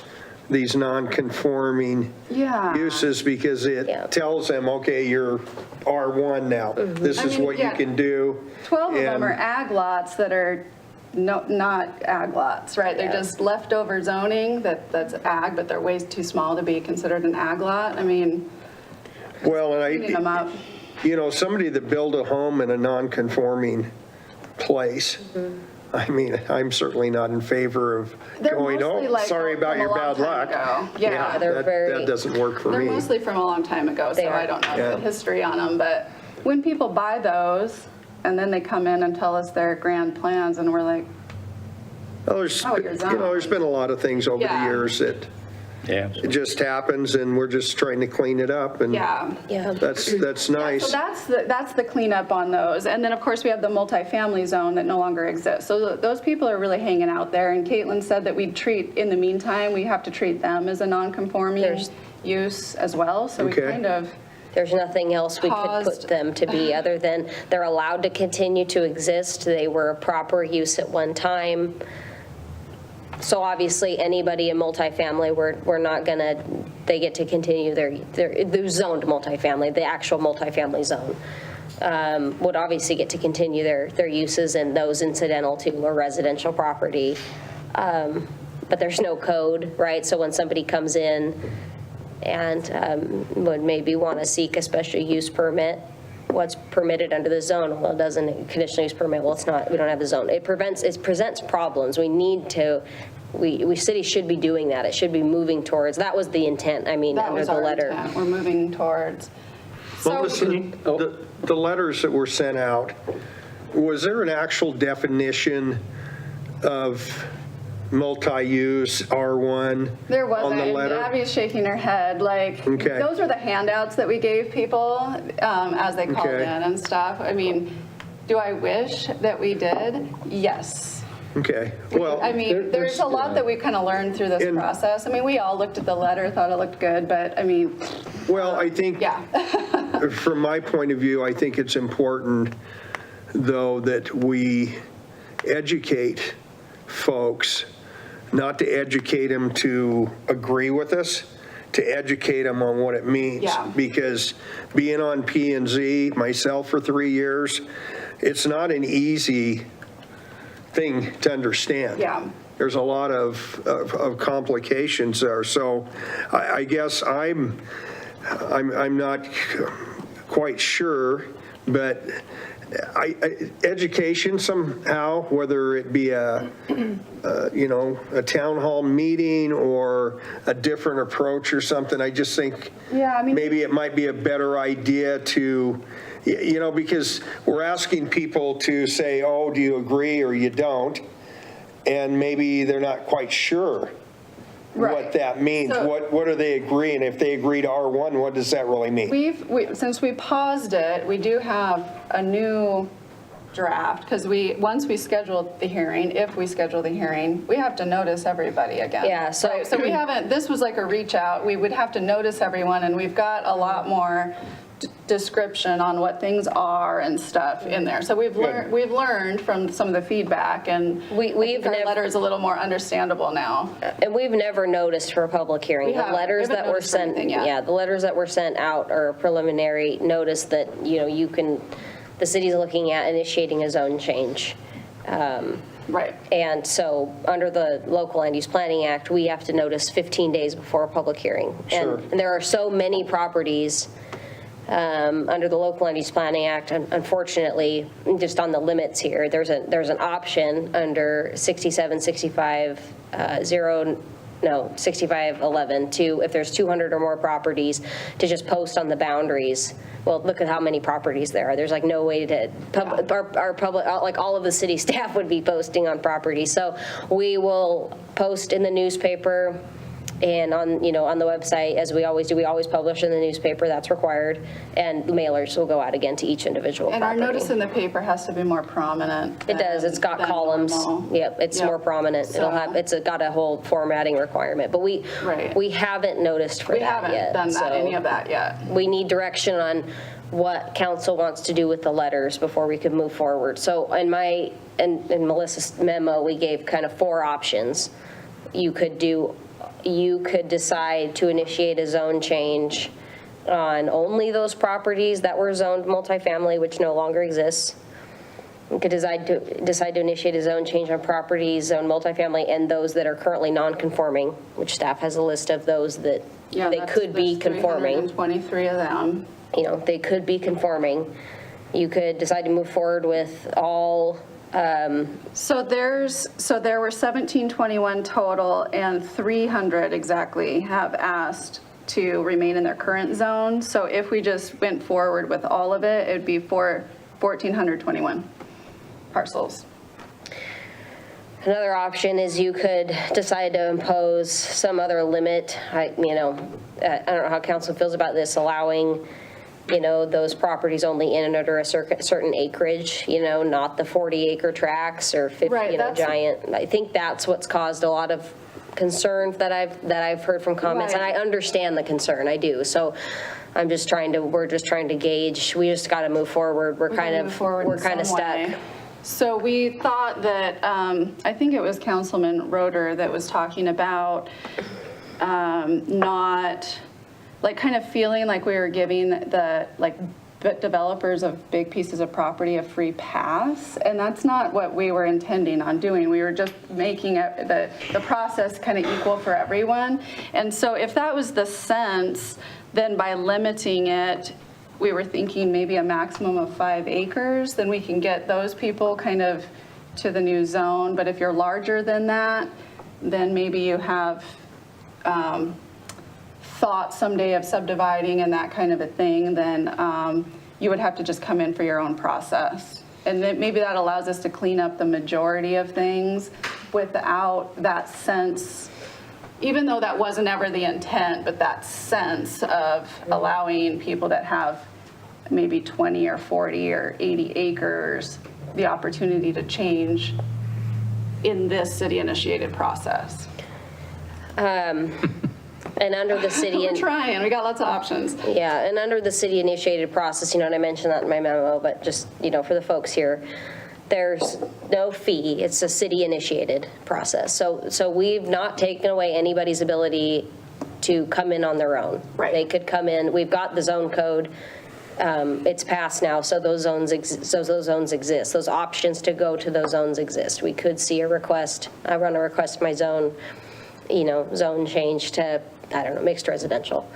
Speaker 2: these non-conforming
Speaker 12: Yeah.
Speaker 2: uses because it
Speaker 11: Yeah.
Speaker 2: tells them, okay, you're R1 now. This is
Speaker 12: mean,
Speaker 2: what you
Speaker 12: yeah.
Speaker 2: can do.
Speaker 12: 12 of them
Speaker 2: And-
Speaker 12: are ag lots that are not ag lots, right? They're just leftover zoning that's ag, but they're way too small to be considered an ag lot. I mean,
Speaker 2: Well, and
Speaker 12: cleaning them up.
Speaker 2: you know, somebody that built a home in a non-conforming place, I mean, I'm certainly not in favor of
Speaker 12: They're
Speaker 2: going,
Speaker 12: mostly
Speaker 2: oh,
Speaker 12: like
Speaker 2: sorry about
Speaker 12: from a
Speaker 2: your
Speaker 12: long
Speaker 2: bad
Speaker 12: time
Speaker 2: luck.
Speaker 12: ago. Yeah,
Speaker 11: they're very-
Speaker 2: That doesn't work for
Speaker 12: They're
Speaker 2: me.
Speaker 12: mostly from a long time ago,
Speaker 11: They
Speaker 12: so
Speaker 11: are.
Speaker 12: I don't know
Speaker 2: Yeah.
Speaker 12: the history on them. But when people buy those and then they come in and tell us their grand plans, and we're like,
Speaker 2: Well, there's,
Speaker 12: Oh, you're
Speaker 2: you know, there's been a lot of things over the
Speaker 12: Yeah.
Speaker 2: years that
Speaker 8: Yeah.
Speaker 2: it just happens, and we're just trying to clean it up, and
Speaker 12: Yeah.
Speaker 2: that's nice.
Speaker 12: So that's the cleanup on those. And then, of course, we have the multifamily zone that no longer exists. So those people are really hanging out there. And Caitlin said that we'd treat, in the meantime, we have to treat them as a non-conforming use as well. So we
Speaker 2: Okay.
Speaker 12: kind of,
Speaker 11: There's nothing else we could
Speaker 12: Paused.
Speaker 11: put them to be other than they're allowed to continue to exist. They were a proper use at one time. So obviously, anybody in multifamily, we're not gonna, they get to continue their zoned multifamily, the actual multifamily zone, would obviously get to continue their uses and those incidental to a residential property. But there's no code, right? So when somebody comes in and would maybe want to seek a special use permit, what's permitted under the zone? Well, it doesn't, conditional use permit, well, it's not, we don't have the zone. It presents problems. We need to, city should be doing that. It should be moving towards, that was the intent, I mean,
Speaker 12: that
Speaker 11: under
Speaker 12: was
Speaker 11: the
Speaker 12: our
Speaker 11: letter.
Speaker 12: intent. We're moving towards.
Speaker 2: Well,
Speaker 12: So,
Speaker 2: listen, the letters that were sent out, was there an actual definition of multi-use R1
Speaker 12: there
Speaker 2: on
Speaker 12: wasn't,
Speaker 2: the
Speaker 12: and
Speaker 2: letter?
Speaker 12: Abby's shaking her head, like,
Speaker 2: Okay.
Speaker 12: those were the handouts that we gave people as they called
Speaker 2: Okay.
Speaker 12: in and stuff. I mean, do I wish that we did? Yes.
Speaker 2: Okay, well,
Speaker 12: I mean, there's a lot that we kind of learned through this process. I mean, we all looked at the letter, thought it looked good, but I mean,
Speaker 2: well, I think,
Speaker 12: yeah.
Speaker 2: from my point of view, I think it's important, though, that we educate folks, not to educate them to agree with us, to educate them on what it means.
Speaker 12: Yeah.
Speaker 2: Because being on P&Z, myself for 3 years, it's not an easy thing to understand.
Speaker 12: Yeah.
Speaker 2: There's a lot of complications there. So I guess I'm not quite sure, but education somehow, whether it be a town hall meeting or a different approach or something, I just think
Speaker 12: Yeah, I mean,
Speaker 2: maybe it might be a better idea to, because we're asking people to say, oh, do you agree or you don't? And maybe they're not quite sure what
Speaker 12: Right.
Speaker 2: that means.
Speaker 12: So-
Speaker 2: What are they agreeing? If they agree to R1, what does that really mean?
Speaker 12: Since we paused it, we do have a new draft, because once we scheduled the hearing, if we schedule the hearing, we have to notice everybody again.
Speaker 11: Yeah, so-
Speaker 12: Right, so we haven't, this was like a reach out, we would have to notice everyone, and we've got a lot more description on what things are and stuff in there. So we've learned from some of the feedback, and
Speaker 11: We've
Speaker 12: our
Speaker 11: never-
Speaker 12: letter is a little more understandable now.
Speaker 11: And we've never noticed for a public hearing.
Speaker 12: We
Speaker 11: The
Speaker 12: haven't.
Speaker 11: letters
Speaker 12: We haven't
Speaker 11: that were
Speaker 12: noticed for
Speaker 11: sent,
Speaker 12: anything yet.
Speaker 11: yeah, the letters that were sent out are a preliminary notice that, you can, the city's looking at initiating a zone change.
Speaker 12: Right.
Speaker 11: And so, under the Local Land Use Planning Act, we have to notice 15 days before a public hearing.
Speaker 2: Sure.
Speaker 11: And there are so many properties under the Local Land Use Planning Act, unfortunately, just on the limits here, there's an option under 6511 to, if there's 200 or more properties, to just post on the boundaries. Well, look at how many properties there are. There's like no way to, our public, like all of the city staff would be posting on properties. So we will post in the newspaper and on the website, as we always do. We always publish in the newspaper, that's required, and mailers will go out again to each individual
Speaker 12: And our
Speaker 11: property.
Speaker 12: notice in the paper has to be more prominent.
Speaker 11: It does, it's got
Speaker 12: than
Speaker 11: columns.
Speaker 12: normal.
Speaker 11: Yep, it's
Speaker 12: Yep.
Speaker 11: more prominent.
Speaker 12: So-
Speaker 11: It's got a whole formatting requirement, but we
Speaker 12: Right.
Speaker 11: haven't noticed for
Speaker 12: We
Speaker 11: that yet.
Speaker 12: haven't done that,
Speaker 11: so
Speaker 12: any of that yet.
Speaker 11: We need direction on what council wants to do with the letters before we can move forward. So in Melissa's memo, we gave kind of 4 options. You could decide to initiate a zone change on only those properties that were zoned multifamily, which no longer exists. You could decide to initiate a zone change on properties zoned multifamily and those that are currently non-conforming, which staff has a list of those that
Speaker 12: Yeah,
Speaker 11: they could be conforming.
Speaker 12: 323 of them.
Speaker 11: They could be conforming. You could decide to move forward with all,
Speaker 12: So there were 1721 total, and 300 exactly have asked to remain in their current zone. So if we just went forward with all of it, it'd be 1,421 parcels.
Speaker 11: Another option is you could decide to impose some other limit. I don't know how council feels about this, allowing, those properties only in and under a certain acreage, not the 40-acre tracts or 50,
Speaker 12: Right, that's-
Speaker 11: giant. I think that's what's caused a lot of concern that I've heard from comments, and I
Speaker 12: Right.
Speaker 11: understand the concern, I do. So we're just trying to gauge, we just got to move forward. We're kind of
Speaker 12: some
Speaker 11: stuck.
Speaker 12: way. So we thought that, I think it was Councilman Roeder that was talking about not, like, kind of feeling like we were giving the developers of big pieces of property a free pass, and that's not what we were intending on doing. We were just making the process kind of equal for everyone. And so if that was the sense, then by limiting it, we were thinking maybe a maximum of 5 acres, then we can get those people kind of to the new zone. But if you're larger than that, then maybe you have thought someday of subdividing and that kind of a thing, then you would have to just come in for your own process. And then maybe that allows us to clean up the majority of things without that sense, even though that wasn't ever the intent, but that sense of allowing people that have maybe 20 or 40 or 80 acres the opportunity to change in this city-initiated process.
Speaker 11: And under the city.
Speaker 12: We're trying, we got lots of options.
Speaker 11: Yeah, and under the city-initiated process, and I mentioned that in my memo, but just, for the folks here, there's no fee. It's a city-initiated process. So we've not taken away anybody's ability to come in on their own.
Speaker 12: Right.
Speaker 11: They could come in. We've got the zone code. It's passed now, so those zones exist. Those options to go to those zones exist. We could see a request. I run a request my zone, zone change to, mixed residential.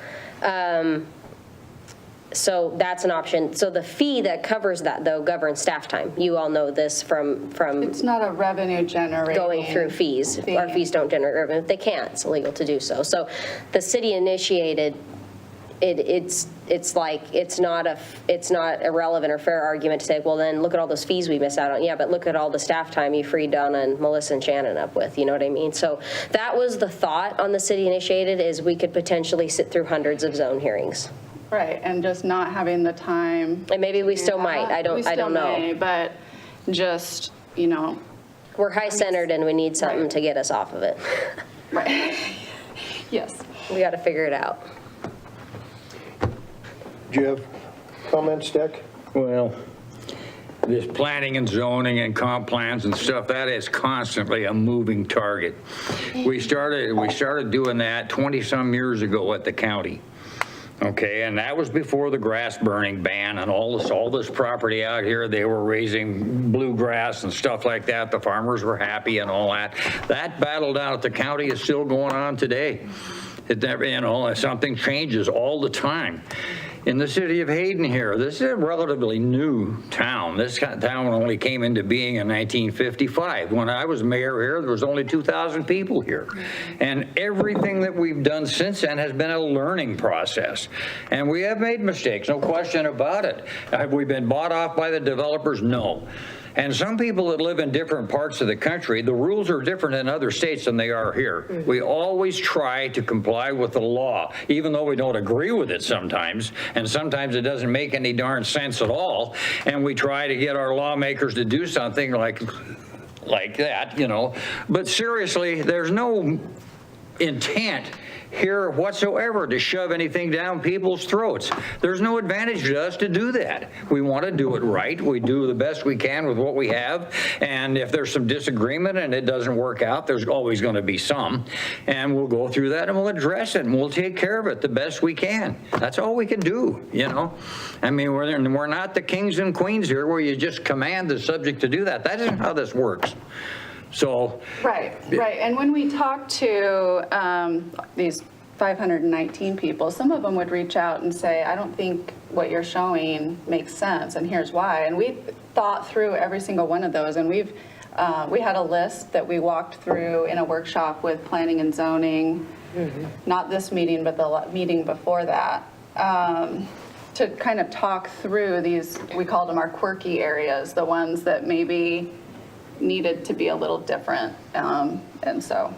Speaker 11: So that's an option. So the fee that covers that, though, governs staff time. You all know this from
Speaker 12: It's not a revenue generating.
Speaker 11: going through fees. Our fees don't generate revenue. They can't. It's illegal to do so. So the city initiated, it's not irrelevant or fair argument to say, well, then look at all those fees we miss out on. Yeah, but look at all the staff time you freed Donna and Melissa and Shannon up with. You know what I mean? So that was the thought on the city initiated, is we could potentially sit through hundreds of zone hearings.
Speaker 12: Right, and just not having the time.
Speaker 11: And maybe we still might. I don't know.
Speaker 12: May, but just,
Speaker 11: We're high-centered and we need something to get us off of it.
Speaker 12: Right. Yes.
Speaker 11: We got to figure it out.
Speaker 2: Do you have comments, Dick?
Speaker 8: Well, this planning and zoning and comp plans and stuff, that is constantly a moving target. We started doing that 20-some years ago at the county. Okay, and that was before the grass burning ban and all this property out here. They were raising bluegrass and stuff like that. The farmers were happy and all that. That battle down at the county is still going on today. Something changes all the time. In the city of Hayden here, this is a relatively new town. This town only came into being in 1955. When I was mayor here, there was only 2,000 people here. And everything that we've done since then has been a learning process. And we have made mistakes, no question about it. Have we been bought off by the developers? No. And some people that live in different parts of the country, the rules are different in other states than they are here. We always try to comply with the law, even though we don't agree with it sometimes, and sometimes it doesn't make any darn sense at all, and we try to get our lawmakers to do something like that, But seriously, there's no intent here whatsoever to shove anything down people's throats. There's no advantage to us to do that. We want to do it right. We do the best we can with what we have. And if there's some disagreement and it doesn't work out, there's always going to be some. And we'll go through that and we'll address it and we'll take care of it the best we can. That's all we can do, I mean, we're not the kings and queens here where you just command the subject to do that. That isn't how this works. So.
Speaker 12: Right. And when we talk to these 519 people, some of them would reach out and say, I don't think what you're showing makes sense, and here's why. And we thought through every single one of those, and we had a list that we walked through in a workshop with planning and zoning, not this meeting, but the meeting before that, to kind of talk through these, we called them our quirky areas, the ones that maybe needed to be a little different. And so,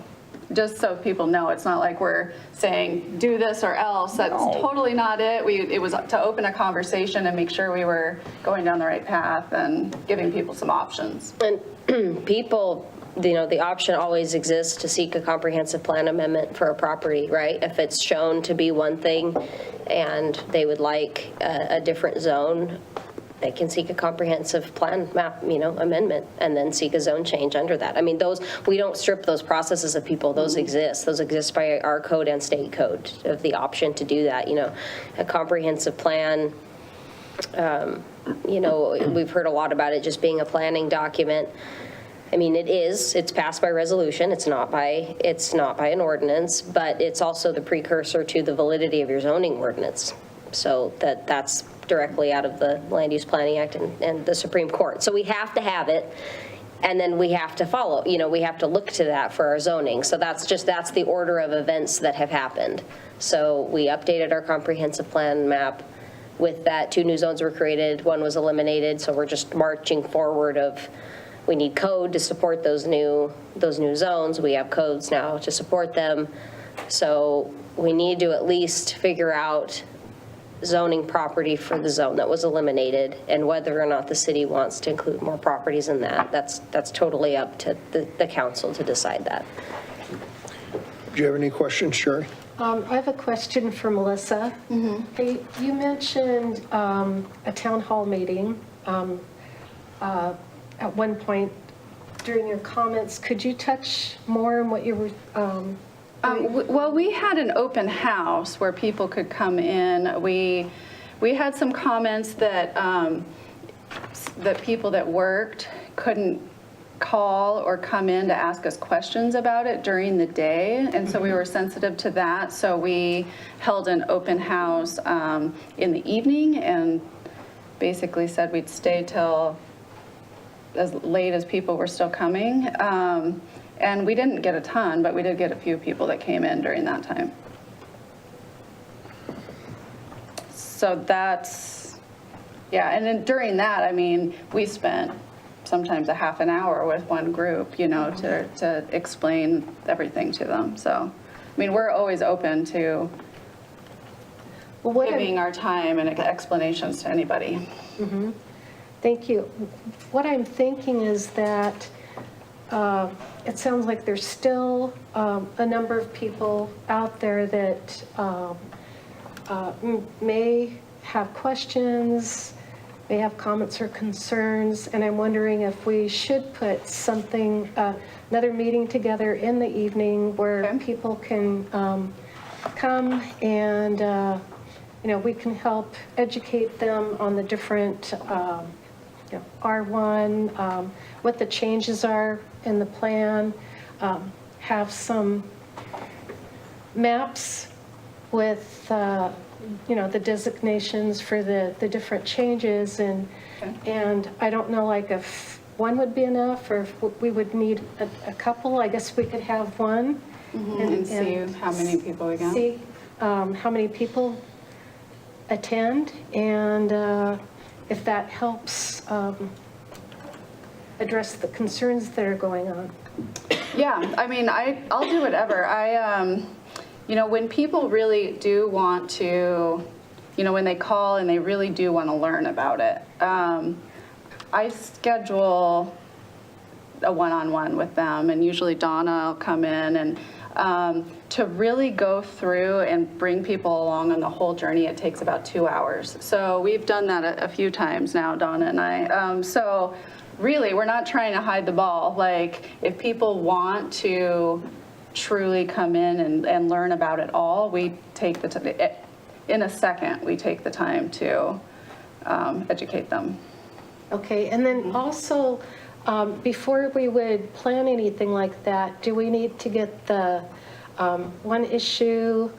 Speaker 12: just so people know, it's not like we're saying, do this or else. That's totally not it. It was to open a conversation and make sure we were going down the right path and giving people some options.
Speaker 11: And people, the option always exists to seek a comprehensive plan amendment for a property, right? If it's shown to be one thing and they would like a different zone, they can seek a comprehensive plan map, amendment, and then seek a zone change under that. I mean, we don't strip those processes of people. Those exist. Those exist by our code and state code of the option to do that. A comprehensive plan, we've heard a lot about it just being a planning document. I mean, it's passed by resolution. It's not by an ordinance, but it's also the precursor to the validity of your zoning ordinance. So that's directly out of the Land Use Planning Act and the Supreme Court. So we have to have it, and then we have to follow, we have to look to that for our zoning. So that's the order of events that have happened. So we updated our comprehensive plan map. With that, 2 new zones were created, 1 was eliminated, so we're just marching forward of, we need code to support those new zones. We have codes now to support them. So we need to at least figure out zoning property for the zone that was eliminated, and whether or not the city wants to include more properties in that. That's totally up to the council to decide that.
Speaker 2: Do you have any questions, Sherry?
Speaker 4: I have a question for Melissa. Hey, you mentioned a town hall meeting at one point during your comments. Could you touch more on what you were
Speaker 12: Well, we had an open house where people could come in. We had some comments that that people that worked couldn't call or come in to ask us questions about it during the day, and so we were sensitive to that. So we held an open house in the evening and basically said we'd stay till as late as people were still coming. And we didn't get a ton, but we did get a few people that came in during that time. So that's, yeah, and then during that, I mean, we spent sometimes a half an hour with one group, to explain everything to them. So, I mean, we're always open to giving our time and explanations to anybody.
Speaker 4: Thank you. What I'm thinking is that it sounds like there's still a number of people out there that may have questions, may have comments or concerns, and I'm wondering if we should put something, another meeting together in the evening where people can come and, we can help educate them on the different R1, what the changes are in the plan, have some maps with, the designations for the different changes, and I don't know, like, if one would be enough, or if we would need a couple. I guess we could have one.
Speaker 12: And see how many people we got.
Speaker 4: See how many people attend, and if that helps address the concerns that are going on.
Speaker 12: Yeah, I mean, I'll do whatever. When people really do want to, when they call and they really do want to learn about it, I schedule a one-on-one with them, and usually Donna will come in, and to really go through and bring people along on the whole journey, it takes about 2 hours. So we've done that a few times now, Donna and I. So really, we're not trying to hide the ball. Like, if people want to truly come in and learn about it all, we take in a second, we take the time to educate them.
Speaker 4: Okay, and then also, before we would plan anything like that, do we need to get the, one issue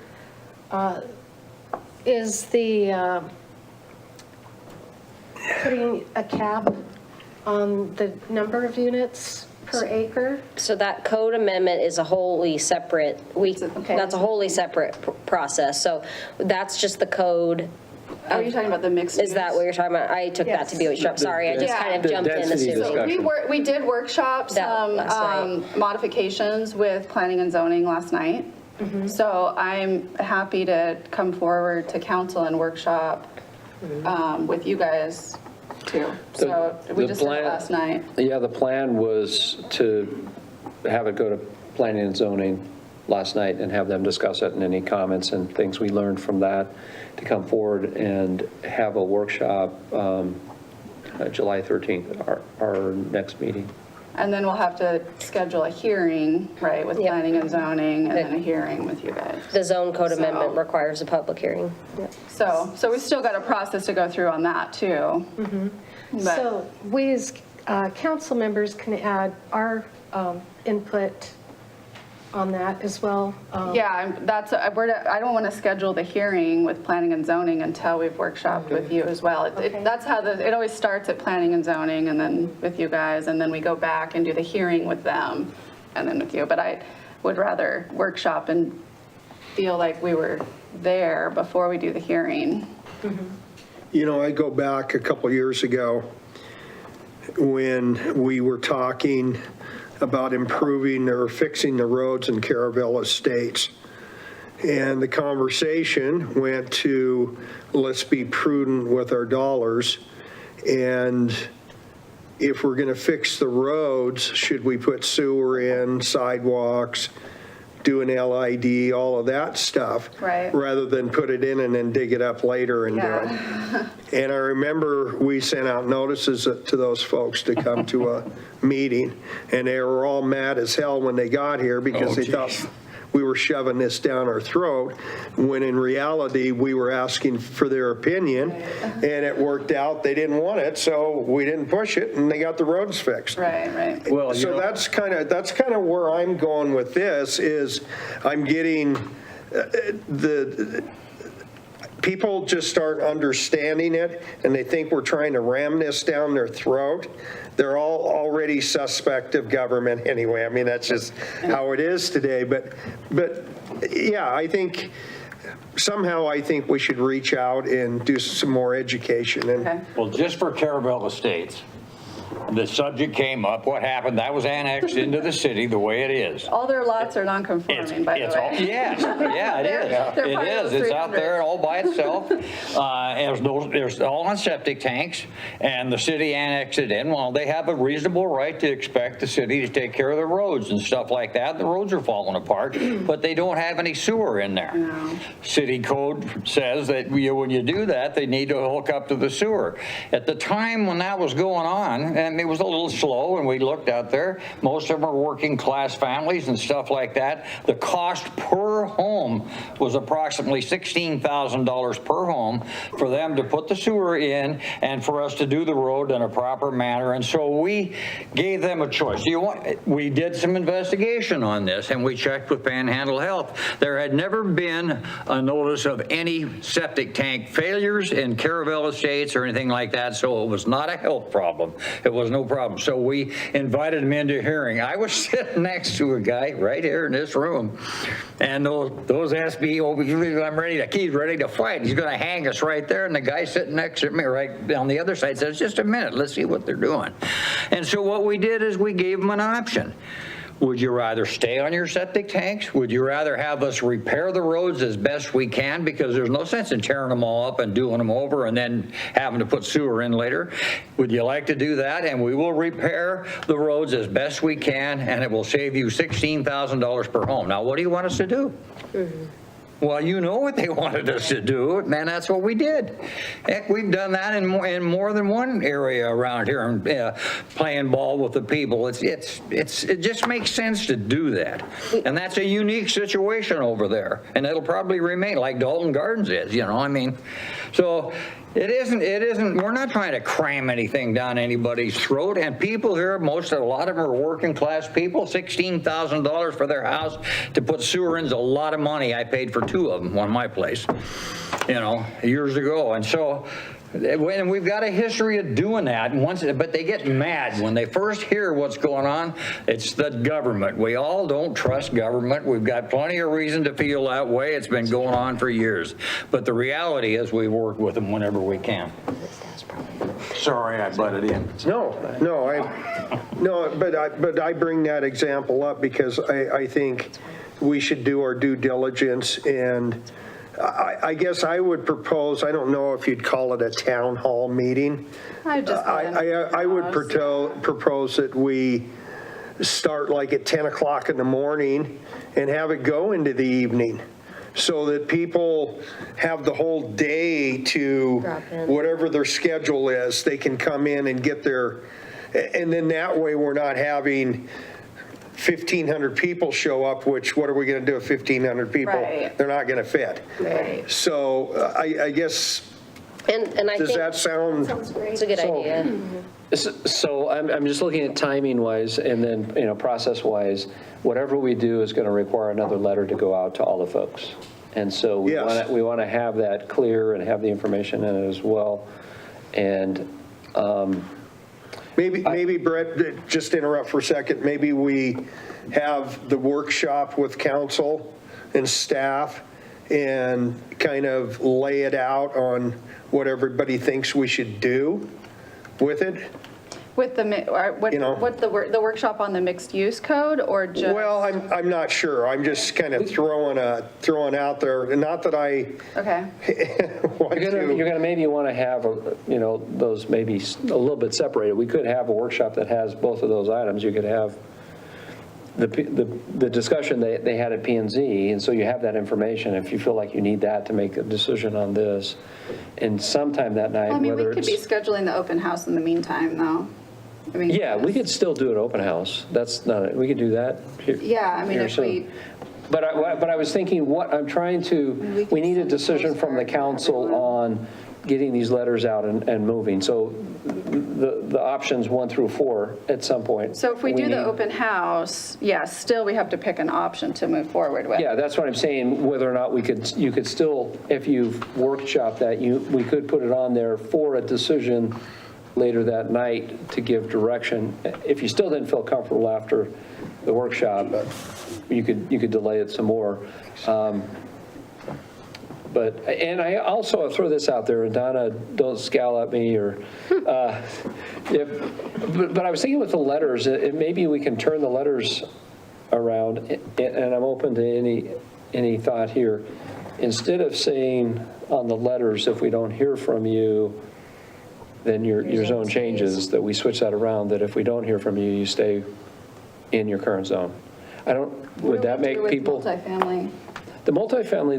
Speaker 4: is the putting a cap on the number of units per acre?
Speaker 11: So that code amendment is a wholly separate, that's a wholly separate process. So that's just the code
Speaker 12: Are you talking about the mixed use?
Speaker 11: Is that what you're talking about? I took that to be what you're, sorry, I just kind of
Speaker 9: The
Speaker 11: jumped in
Speaker 9: density
Speaker 11: assuming.
Speaker 9: discussion.
Speaker 12: We did workshop
Speaker 11: That
Speaker 12: some
Speaker 11: last
Speaker 12: modifications with planning and zoning last night. So I'm happy to come forward to council and workshop with you guys too. So we
Speaker 9: The
Speaker 12: just did it
Speaker 9: plan-
Speaker 12: last night.
Speaker 9: Yeah, the plan was to have it go to planning and zoning last night and have them discuss it and any comments and things we learned from that to come forward and have a workshop July 13th, our next meeting.
Speaker 12: And then we'll have to schedule a hearing, right, with
Speaker 11: Yep.
Speaker 12: planning and zoning, and then a hearing with you guys.
Speaker 11: The zone code
Speaker 12: So-
Speaker 11: amendment requires a public hearing.
Speaker 12: So we've still got a process to go through on that too. But
Speaker 4: So we as council members can add our input on that as well.
Speaker 12: yeah, I don't want to schedule the hearing with planning and zoning until we've workshopped with you as well. That's how it always starts at planning and zoning and then with you guys, and then we go back and do the hearing with them and then with you. But I would rather workshop and feel like we were there before we do the hearing.
Speaker 2: You know, I go back a couple years ago when we were talking about improving or fixing the roads in Caravelle Estates. And the conversation went to, let's be prudent with our dollars. And if we're going to fix the roads, should we put sewer in, sidewalks, do an LID, all of that stuff?
Speaker 12: Right.
Speaker 2: Rather than put it in and then dig it up later and do it. And I remember we sent out notices to those folks to come to a meeting, and they were all mad as hell when they got here because they thought we were shoving this down our throat, when in reality, we were asking for their opinion, and it worked out. They didn't want it, so we didn't push it, and they got the roads fixed.
Speaker 12: Right.
Speaker 8: Well, you
Speaker 2: So
Speaker 8: know-
Speaker 2: that's kind of where I'm going with this, is I'm getting the people just aren't understanding it, and they think we're trying to ram this down their throat. They're all already suspect of government anyway. I mean, that's just how it is today. But yeah, I think we should reach out and do some more education. And
Speaker 12: Okay.
Speaker 8: Well, just for Caravelle Estates, the subject came up, what happened, that was annexed into the city the way it is.
Speaker 12: All their lots are non-conforming, by the way.
Speaker 8: Yes, yeah, it is.
Speaker 12: They're
Speaker 8: It
Speaker 12: part of
Speaker 8: is.
Speaker 12: those
Speaker 8: It's out
Speaker 12: 300.
Speaker 8: there all by itself. There's all on septic tanks, and the city annexed it in. Well, they have a reasonable right to expect the city to take care of the roads and stuff like that. The roads are falling apart, but they don't have any sewer in there. City code says that when you do that, they need to hook up to the sewer. At the time when that was going on, and it was a little slow, and we looked out there, most of them are working class families and stuff like that. The cost per home was approximately $16,000 per home for them to put the sewer in and for us to do the road in a proper manner. And so we gave them a choice. We did some investigation on this, and we checked with Panhandle Health. There had never been a notice of any septic tank failures in Caravelle Estates or anything like that, so it was not a health problem. It was no problem. So we invited him into hearing. I was sitting next to a guy right here in this room, and those SB, he's ready to fight. He's going to hang us right there. And the guy sitting next to me right on the other side says, just a minute, let's see what they're doing. And so what we did is we gave them an option. Would you rather stay on your septic tanks? Would you rather have us repair the roads as best we can? Because there's no sense in tearing them all up and doing them over and then having to put sewer in later. Would you like to do that? And we will repair the roads as best we can, and it will save you $16,000 per home. Now, what do you want us to do? Well, you know what they wanted us to do, and that's what we did. Heck, we've done that in more than one area around here, and playing ball with the people. It just makes sense to do that, and that's a unique situation over there, and it'll probably remain like Dalton Gardens is. I mean, so. It isn't, we're not trying to cram anything down anybody's throat, and people here, a lot of them are working class people. $16,000 for their house to put sewer in is a lot of money. I paid for 2 of them on my place, years ago. And so, and we've got a history of doing that. But they get mad when they first hear what's going on. It's the government. We all don't trust government. We've got plenty of reason to feel that way. It's been going on for years. But the reality is we work with them whenever we can. Sorry, I butted in.
Speaker 2: But I bring that example up because I think we should do our due diligence, and I guess I would propose, I don't know if you'd call it a town hall meeting. I would propose that we start like at 10 o'clock in the morning and have it go into the evening, so that people have the whole day to whatever their schedule is, they can come in and get their, and then that way we're not having 1,500 people show up, which what are we going to do with 1,500 people?
Speaker 12: Right.
Speaker 2: They're not going to fit.
Speaker 12: Right.
Speaker 2: So I guess,
Speaker 11: And I
Speaker 2: does
Speaker 11: think
Speaker 2: that sound?
Speaker 11: it's a good idea.
Speaker 9: So I'm just looking at timing wise, and then, process wise, whatever we do is going to require another letter to go out to all the folks. And so we
Speaker 2: Yes.
Speaker 9: want to have that clear and have the information in it as well. And
Speaker 2: Maybe Brett, just interrupt for a second, maybe we have the workshop with council and staff and kind of lay it out on what everybody thinks we should do with it.
Speaker 12: With the workshop on the mixed use code, or just?
Speaker 2: Well, I'm not sure. I'm just kind of throwing out there, not that I
Speaker 12: Okay.
Speaker 2: want
Speaker 9: you're
Speaker 2: to.
Speaker 9: going to maybe want to have, those maybe a little bit separated. We could have a workshop that has both of those items. You could have the discussion they had at P&Z, and so you have that information if you feel like you need that to make a decision on this. And sometime that night,
Speaker 12: Well, I mean, we
Speaker 9: whether
Speaker 12: could be scheduling the open house in the meantime, though. I mean,
Speaker 9: yeah, we could still do an open house. That's not, we could do that.
Speaker 12: Yeah, I mean,
Speaker 9: here
Speaker 12: if
Speaker 9: soon.
Speaker 12: we,
Speaker 9: But I was thinking, we need a decision from the council on getting these letters out and moving. So the options 1 through 4 at some point.
Speaker 12: so if we do the open house, yes, still we have to pick an option to move forward with.
Speaker 9: Yeah, that's what I'm saying, whether or not you could still, if you've workshopped that, we could put it on there for a decision later that night to give direction. If you still didn't feel comfortable after the workshop, you could delay it some more. And I also throw this out there, and Donna, don't scowl at me, but I was thinking with the letters, maybe we can turn the letters around, and I'm open to any thought here. Instead of saying on the letters, if we don't hear from you, then your zone changes, that we switch that around, that if we don't hear from you, you stay in your current zone. Would that make people?
Speaker 12: Multifamily.
Speaker 9: The multifamily,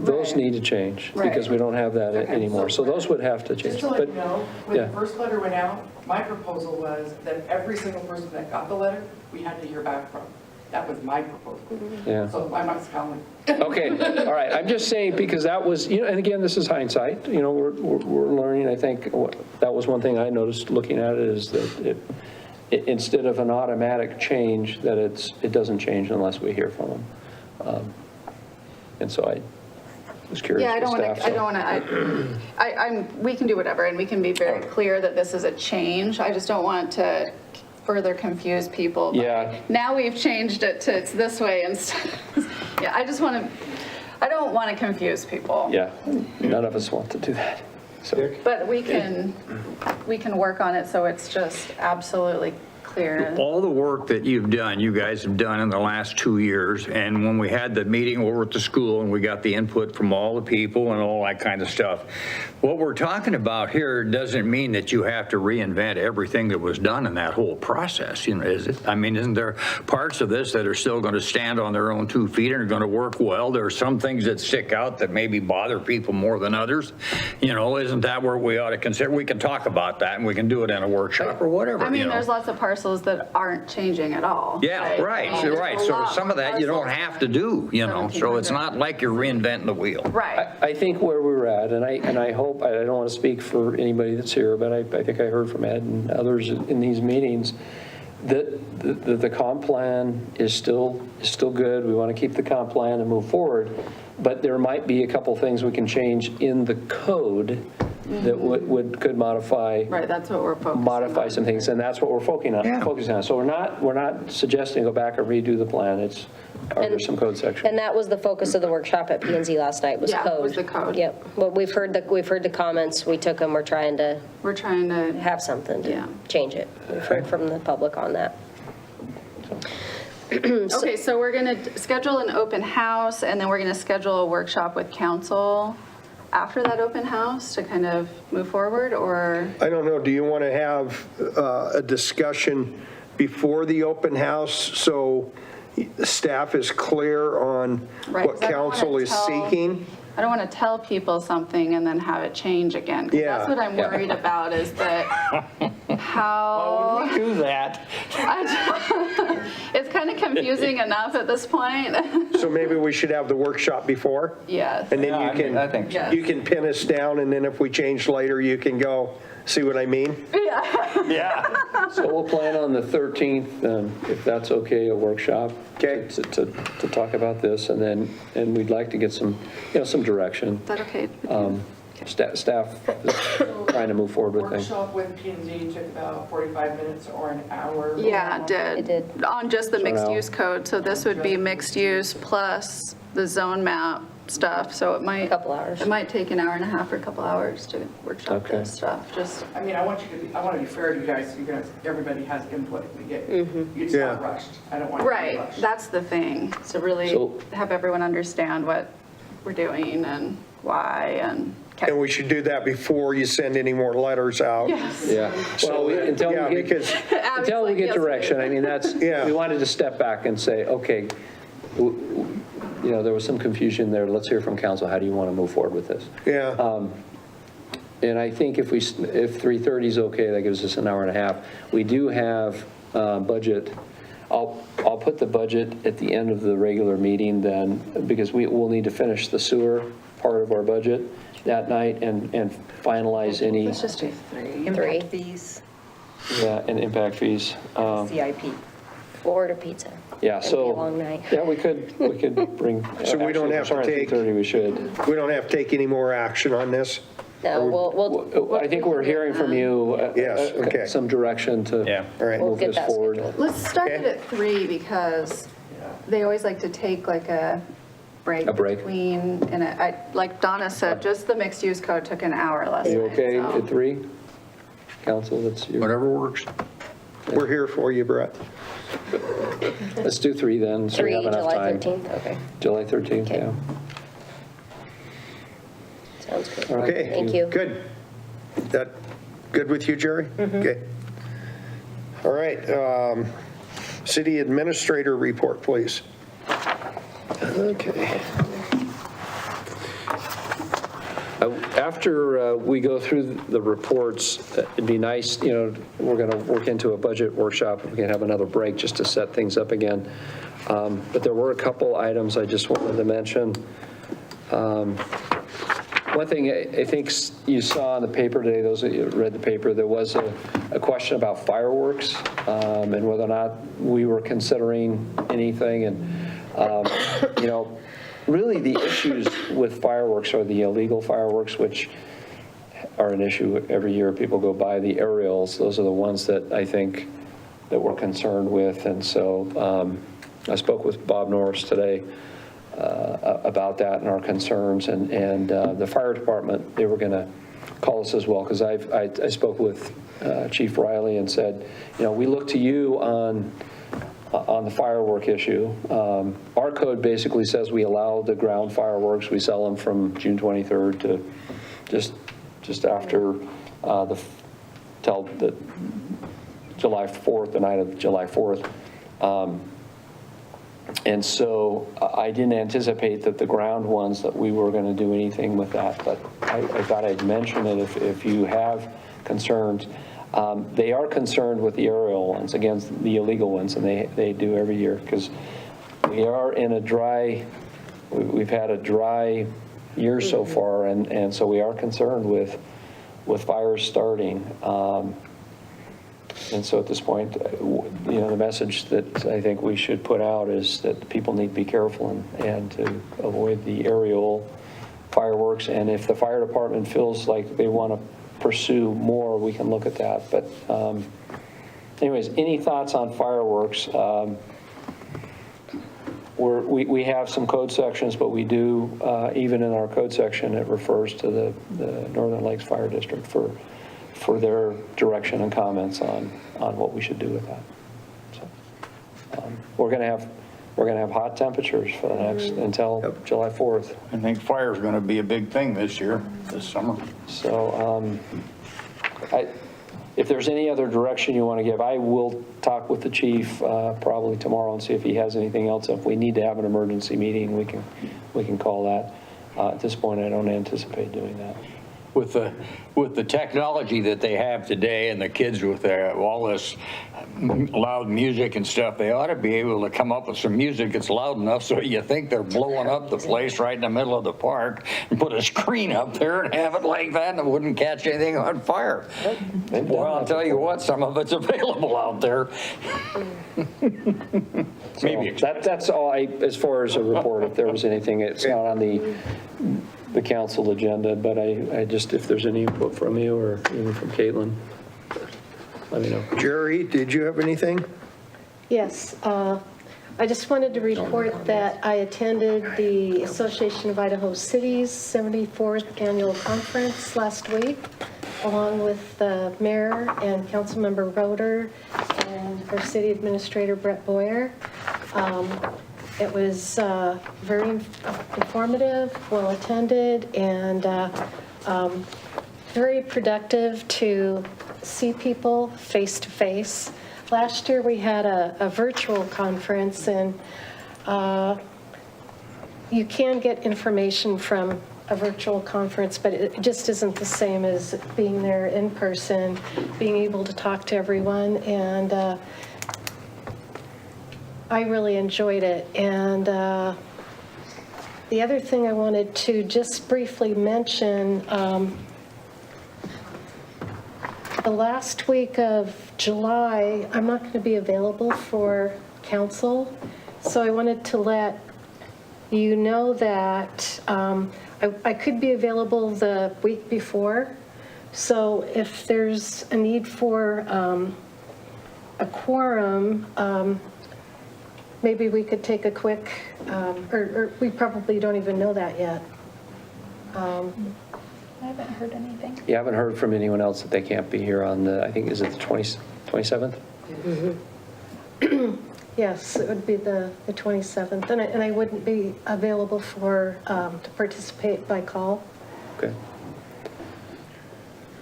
Speaker 9: those need to change because we don't have that anymore. So those would have to change.
Speaker 6: Just to let you know, when
Speaker 9: yeah.
Speaker 6: the first letter went out, my proposal was that every single person that got the letter, we had to hear back from. That was my proposal.
Speaker 9: Yeah.
Speaker 6: So I'm not scowling.
Speaker 9: Okay, all right. I'm just saying because that was, and again, this is hindsight. We're learning. I think that was one thing I noticed looking at it is that instead of an automatic change, that it doesn't change unless we hear from them. And so I was curious.
Speaker 12: Yeah, I don't want to, we can do whatever, and we can be very clear that this is a change. I just don't want to further confuse people.
Speaker 9: Yeah.
Speaker 12: Now we've changed it to it's this way instead. Yeah, I don't want to confuse people.
Speaker 9: Yeah, none of us want to do that. So.
Speaker 12: But we can work on it so it's just absolutely clear.
Speaker 8: All the work that you guys have done in the last 2 years, and when we had the meeting over at the school and we got the input from all the people and all that kind of stuff, what we're talking about here doesn't mean that you have to reinvent everything that was done in that whole process, is it? I mean, isn't there parts of this that are still going to stand on their own 2 feet and are going to work well? There are some things that stick out that maybe bother people more than others. Isn't that where we ought to consider? We can talk about that and we can do it in a workshop or whatever.
Speaker 12: I mean, there's lots of parcels that aren't changing at all.
Speaker 8: Yeah, right. So some of that you don't have to do, so it's not like you're reinventing the wheel.
Speaker 12: Right.
Speaker 9: I think where we're at, and I hope, I don't want to speak for anybody that's here, but I think I heard from Ed and others in these meetings, The comp plan is still good. We want to keep the comp plan and move forward, but there might be a couple things we can change in the code that could modify.
Speaker 12: Right, that's what we're focusing on.
Speaker 9: Modify some things, and that's what we're focusing on. So we're not suggesting go back and redo the plan. Are there some code sections?
Speaker 11: And that was the focus of the workshop at P&Z last night, was code.
Speaker 12: Yeah, was the code.
Speaker 11: Yep. Well, we've heard the comments, we took them, we're trying to have something to change it. We've heard from the public on that.
Speaker 12: Okay, so we're going to schedule an open house, and then we're going to schedule a workshop with council after that open house to kind of move forward, or?
Speaker 2: I don't know, do you want to have a discussion before the open house so staff is clear on
Speaker 12: Right,
Speaker 2: what
Speaker 12: 'cause I don't
Speaker 2: council
Speaker 12: wanna
Speaker 2: is
Speaker 12: tell-
Speaker 2: seeking?
Speaker 12: I don't want to tell people something and then have it change again. 'Cause
Speaker 2: Yeah.
Speaker 12: that's what I'm worried about, is that how,
Speaker 8: We do that.
Speaker 12: it's kind of confusing enough at this point.
Speaker 2: So maybe we should have the workshop before?
Speaker 12: Yes.
Speaker 2: And then
Speaker 1: Yeah,
Speaker 2: you can,
Speaker 1: I think so.
Speaker 2: you can pin us down, and then if we change later, you can go, see what I mean?
Speaker 8: Yeah.
Speaker 9: So we'll plan on the 13th, if that's okay, a workshop.
Speaker 2: Okay.
Speaker 9: To talk about this, and we'd like to get some direction.
Speaker 12: Is that okay?
Speaker 9: Staff is trying to move forward with things.
Speaker 6: Workshop with P&Z took about 45 minutes or an hour.
Speaker 12: Yeah, it did.
Speaker 11: It did.
Speaker 12: On just the
Speaker 9: So
Speaker 12: mixed
Speaker 9: now-
Speaker 12: use code. So this would be mixed use plus the zone map stuff. So it might.
Speaker 11: Couple hours.
Speaker 12: It might take an hour and a half or a couple hours to workshop
Speaker 9: Okay.
Speaker 12: this stuff. Just,
Speaker 6: I mean, I want to be fair to you guys, so you guys, everybody has input. We get, it's not
Speaker 2: Yeah.
Speaker 6: rushed. I don't want it to be
Speaker 12: right,
Speaker 6: rushed.
Speaker 12: that's the thing. To really
Speaker 9: So-
Speaker 12: have everyone understand what we're doing and why and.
Speaker 2: And we should do that before you send any more letters out.
Speaker 12: Yes.
Speaker 9: Yeah. Well, until
Speaker 2: Yeah,
Speaker 9: we get,
Speaker 2: because,
Speaker 9: until we get direction, I mean, that's,
Speaker 2: Yeah.
Speaker 9: we wanted to step back and say, okay, there was some confusion there, let's hear from council, how do you want to move forward with this?
Speaker 2: yeah,
Speaker 9: And I think if 3:30 is okay, that gives us an hour and a half. We do have budget. I'll put the budget at the end of the regular meeting then, because we'll need to finish the sewer part of our budget that night and finalize any,
Speaker 12: Let's just do 3.
Speaker 11: Three.
Speaker 10: Fees,
Speaker 9: and impact fees.
Speaker 10: CIP.
Speaker 11: We'll order pizza.
Speaker 9: Yeah,
Speaker 11: It'll be
Speaker 9: so.
Speaker 11: a long night.
Speaker 9: Yeah, we could bring.
Speaker 2: So we don't have to
Speaker 9: actually,
Speaker 2: take-
Speaker 9: 3:30 we should.
Speaker 2: we don't have to take any more action on this?
Speaker 11: No, we'll,
Speaker 9: I think we're hearing from you.
Speaker 2: Yes, okay.
Speaker 9: Some direction to.
Speaker 8: Yeah.
Speaker 2: All right.
Speaker 11: we'll
Speaker 9: move
Speaker 11: get
Speaker 9: this
Speaker 11: that
Speaker 9: forward.
Speaker 11: scheduled.
Speaker 12: Let's start it
Speaker 2: Okay.
Speaker 12: at 3 because they always like to take like a break.
Speaker 9: A break.
Speaker 12: Between, and like Donna said, just the mixed use code took an hour last
Speaker 9: Are
Speaker 12: night.
Speaker 9: you okay
Speaker 12: so-
Speaker 9: at 3? Council, that's you.
Speaker 8: Whatever works.
Speaker 2: We're here for you, Brett.
Speaker 9: Let's do 3 then, so we
Speaker 11: 3,
Speaker 9: have enough
Speaker 11: July
Speaker 9: time.
Speaker 11: 13th, okay.
Speaker 9: July 13th,
Speaker 11: Okay.
Speaker 9: yeah.
Speaker 11: Sounds good.
Speaker 9: All right.
Speaker 2: Okay.
Speaker 11: Thank you.
Speaker 2: Good. That good with you, Jerry? Okay. All right. City Administrator report, please. Okay.
Speaker 9: After we go through the reports, it'd be nice, we're going to work into a budget workshop. We can have another break just to set things up again. But there were a couple items I just wanted to mention. One thing I think you saw in the paper today, those of you who read the paper, there was a question about fireworks and whether or not we were considering anything. And, really the issues with fireworks are the illegal fireworks, which are an issue every year. People go by the aerials. Those are the ones that I think that we're concerned with. And so I spoke with Bob Norris today about that and our concerns. And the fire department, they were going to call us as well, because I spoke with Chief Riley and said, we look to you on the firework issue. Our code basically says we allow the ground fireworks. We sell them from June 23rd to just after till the July 4th, the night of July 4th. And so I didn't anticipate that the ground ones that we were going to do anything with that, but I thought I'd mention it if you have concerns. They are concerned with the aerial ones, against the illegal ones, and they do every year, because we are in a dry, we've had a dry year so far, and so we are concerned with fires starting. And so at this point, the message that I think we should put out is that people need to be careful and to avoid the aerial fireworks. And if the fire department feels like they want to pursue more, we can look at that. But anyways, any thoughts on fireworks? We have some code sections, but we do, even in our code section, it refers to the Northern Lakes Fire District for their direction and comments on what we should do with that. So we're going to have hot temperatures for the next until July 4th.
Speaker 8: I think fire is going to be a big thing this summer.
Speaker 9: So if there's any other direction you want to give, I will talk with the chief probably tomorrow and see if he has anything else. If we need to have an emergency meeting, we can call that. At this point, I don't anticipate doing that.
Speaker 8: With the technology that they have today and the kids with all this loud music and stuff, they ought to be able to come up with some music that's loud enough so you think they're blowing up the place right in the middle of the park and put a screen up there and have it like that and it wouldn't catch anything on fire. Well, I'll tell you what, some of it's available out there. Maybe
Speaker 9: that's all as far as a report, if there was anything. It's not on the council agenda, but I just, if there's any input from you or even from Caitlin, let me know.
Speaker 2: Jerry, did you have anything?
Speaker 4: Yes, I just wanted to report that I attended the Association of Idaho Cities 74th Annual Conference last week, along with the mayor and councilmember Roeder and our city administrator Brett Boyer. It was very informative, well attended, and very productive to see people face to face. Last year we had a virtual conference, and you can get information from a virtual conference, but it just isn't the same as being there in person, being able to talk to everyone, and I really enjoyed it. And the other thing I wanted to just briefly mention, the last week of July, I'm not going to be available for council, so I wanted to let you know that I could be available the week before. So if there's a need for a quorum, maybe we could take a quick, or we probably don't even know that yet.
Speaker 3: I haven't heard anything.
Speaker 9: You haven't heard from anyone else that they can't be here on the, I think, is it the 27th?
Speaker 4: Yes, it would be the 27th, and I wouldn't be available for, to participate by call.
Speaker 9: Okay.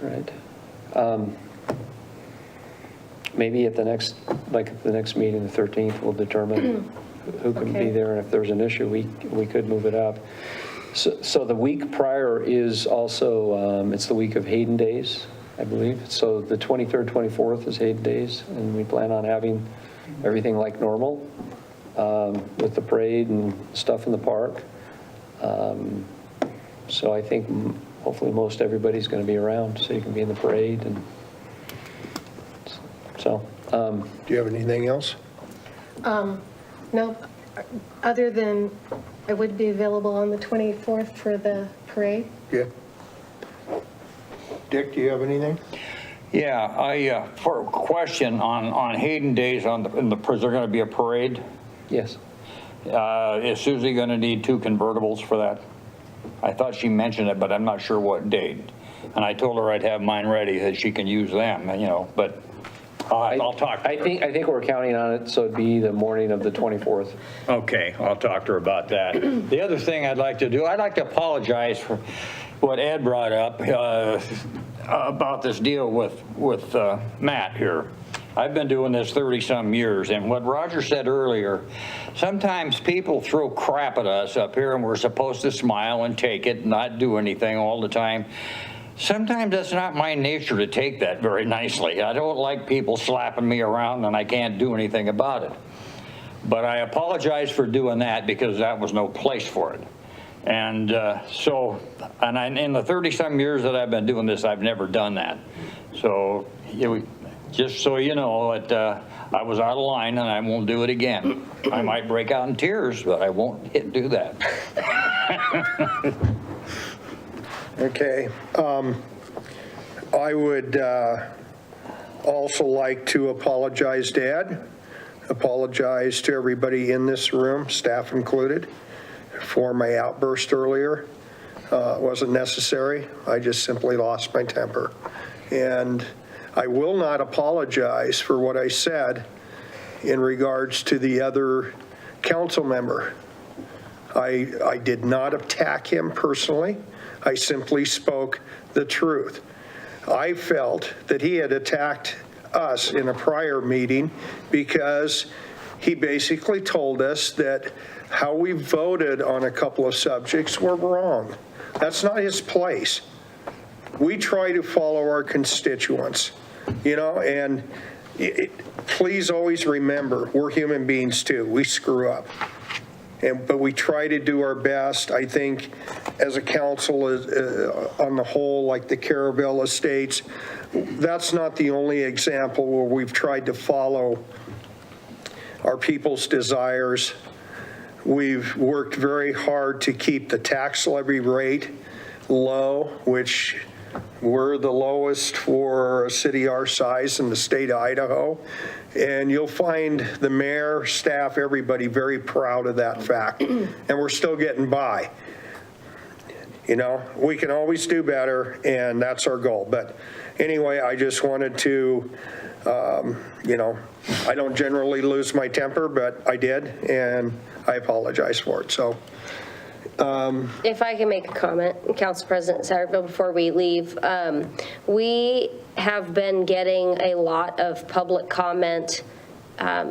Speaker 9: All right. Maybe at the next meeting, the 13th, we'll determine who can be there, and if there's an issue, we could move it up. So the week prior is also, it's the week of Hayden Days, I believe. So the 23rd, 24th is Hayden Days, and we plan on having everything like normal with the parade and stuff in the park. So I think hopefully most everybody's going to be around, so you can be in the parade. And so.
Speaker 2: Do you have anything else?
Speaker 4: No, other than I would be available on the 24th for the parade.
Speaker 2: Yeah. Dick, do you have anything?
Speaker 8: Yeah, for a question on Hayden Days, is there going to be a parade?
Speaker 9: Yes.
Speaker 8: Is Susie going to need 2 convertibles for that? I thought she mentioned it, but I'm not sure what date. And I told her I'd have mine ready that she can use them, but I'll talk.
Speaker 9: I think we're counting on it, so it'd be the morning of the 24th.
Speaker 8: Okay, I'll talk to her about that. The other thing I'd like to do, I'd like to apologize for what Ed brought up about this deal with Matt here. I've been doing this 30-some years, and what Roger said earlier, sometimes people throw crap at us up here, and we're supposed to smile and take it and not do anything all the time. Sometimes that's not my nature to take that very nicely. I don't like people slapping me around and I can't do anything about it. But I apologize for doing that because that was no place for it. And in the 30-some years that I've been doing this, I've never done that. So just so you know, that I was out of line and I won't do it again. I might break out in tears, but I won't do that.
Speaker 2: Okay. I would also like to apologize to Ed, apologize to everybody in this room, staff included, for my outburst earlier. It wasn't necessary. I just simply lost my temper. And I will not apologize for what I said in regards to the other council member. I did not attack him personally. I simply spoke the truth. I felt that he had attacked us in a prior meeting because he basically told us that how we voted on a couple of subjects were wrong. That's not his place. We try to follow our constituents, and please always remember, we're human beings too. We screw up. But we try to do our best. I think as a council on the whole, like the Caravelle Estates, that's not the only example where we've tried to follow our people's desires. We've worked very hard to keep the tax levy rate low, which we're the lowest for a city our size in the state of Idaho. And you'll find the mayor, staff, everybody very proud of that fact. And we're still getting by. We can always do better, and that's our goal. But anyway, I just wanted to, I don't generally lose my temper, but I did, and I apologize for it. So.
Speaker 11: If I can make a comment, Council President Satterfield, before we leave, we have been getting a lot of public comment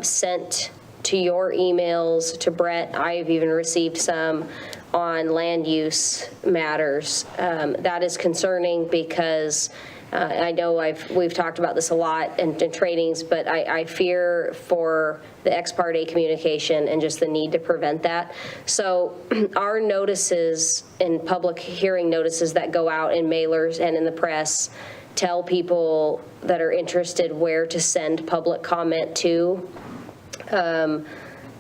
Speaker 11: sent to your emails, to Brett. I've even received some on land use matters. That is concerning because I know we've talked about this a lot in trainings, but I fear for the ex parte communication and just the need to prevent that. So our notices and public hearing notices that go out in mailers and in the press tell people that are interested where to send public comment to.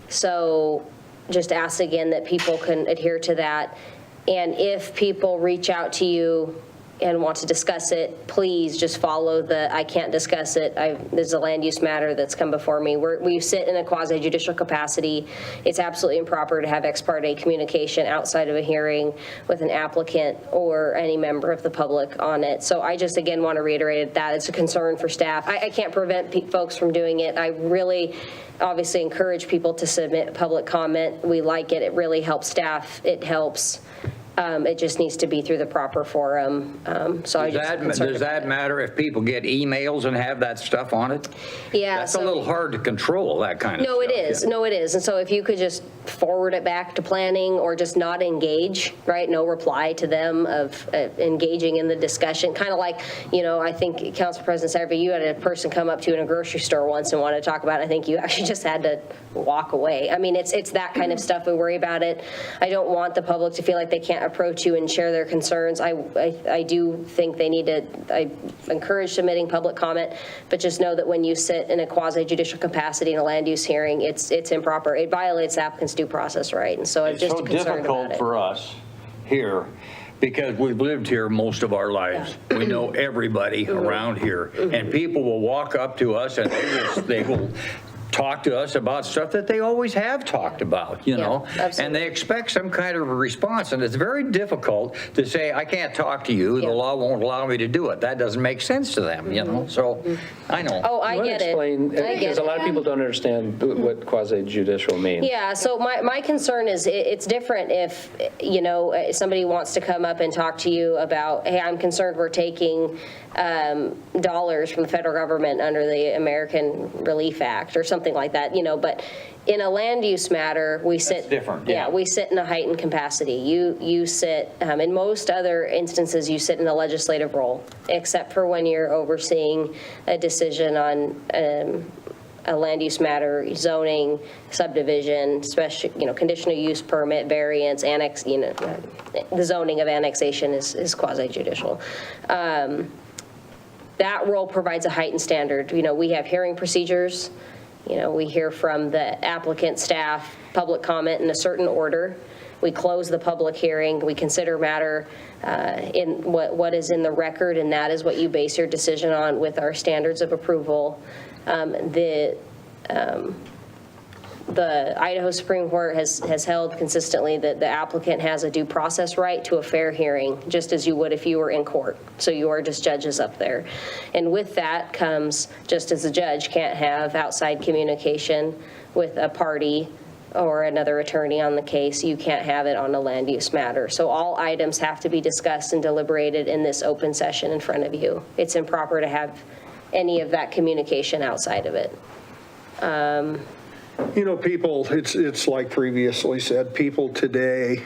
Speaker 11: So just ask again that people can adhere to that. And if people reach out to you and want to discuss it, please just follow the I can't discuss it. There's a land use matter that's come before me. We sit in a quasi-judicial capacity. It's absolutely improper to have ex parte communication outside of a hearing with an applicant or any member of the public on it. So I just, again, want to reiterate that it's a concern for staff. I can't prevent folks from doing it. I really obviously encourage people to submit public comment. We like it. It really helps staff. It helps. It just needs to be through the proper forum. So
Speaker 8: Does that matter if people get emails and have that stuff on it?
Speaker 11: Yeah.
Speaker 8: That's a little hard to control, that kind of stuff.
Speaker 11: No, it is. Yeah. No, it is. And so if you could just forward it back to planning or just not engage, right? No reply to them of engaging in the discussion. Kind of like, I think Council President Satterfield, you had a person come up to you in a grocery store once and wanted to talk about it. I think you actually just had to walk away. I mean, it's that kind of stuff. We worry about it. I don't want the public to feel like they can't approach you and share their concerns. I do think they need to, I encourage submitting public comment, but just know that when you sit in a quasi-judicial capacity in a land use hearing, it's improper. It violates the applicant's due process right. And so I'm just concerned about it. It's so difficult
Speaker 8: for us here because we've lived here most of our lives. Yeah. We know everybody around here. And people will walk up to us and they will talk to us about stuff that they always have talked about, and they expect some kind of a response. And it's very difficult to say, I can't talk to you. The law won't allow me to do it. That doesn't make sense to them, So I know.
Speaker 11: Oh, I get it.
Speaker 9: Explain, because a lot of people don't understand what quasi-judicial means.
Speaker 11: Yeah, so my concern is it's different if, somebody wants to come up and talk to you about, hey, I'm concerned we're taking dollars from the federal government under the American Relief Act or something like that, but in a land use matter, we sit.
Speaker 8: That's different.
Speaker 11: Yeah, we sit in a heightened capacity. You sit, in most other instances, you sit in a legislative role, except for when you're overseeing a decision on a land use matter, zoning, subdivision, special, conditional use permit, variance, annex, the zoning of annexation is quasi-judicial. that role provides a heightened standard. You know, we have hearing procedures. You know, we hear from the applicant, staff, public comment in a certain order. We close the public hearing. We consider matter in what is in the record, and that is what you base your decision on with our standards of approval. The Idaho Supreme Court has held consistently that the applicant has a due process right to a fair hearing, just as you would if you were in court. So you are just judges up there. And with that comes, just as a judge can't have outside communication with a party or another attorney on the case, you can't have it on a land use matter. So all items have to be discussed and deliberated in this open session in front of you. It's improper to have any of that communication outside of it.
Speaker 2: You know, people, it's like previously said, people today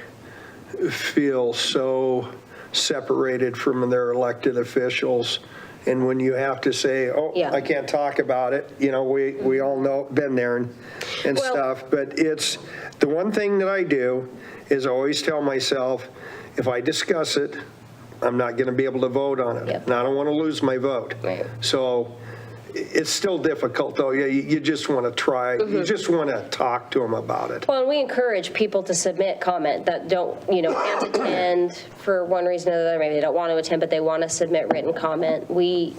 Speaker 2: feel so separated from their elected officials. And when you have to say, oh,
Speaker 11: Yeah.
Speaker 2: I can't talk about it, you know, we all know, been there and
Speaker 11: Well-
Speaker 2: stuff. But it's, the one thing that I do is always tell myself, if I discuss it, I'm not going to be able to vote on it.
Speaker 11: Yep.
Speaker 2: And I don't want to lose my vote.
Speaker 11: Right.
Speaker 2: So it's still difficult, though. Yeah, you just want to try, you just want to talk to them about it.
Speaker 11: Well, and we encourage people to submit comment that don't, you know, can't attend for one reason or another. Maybe they don't want to attend, but they want to submit written comment. We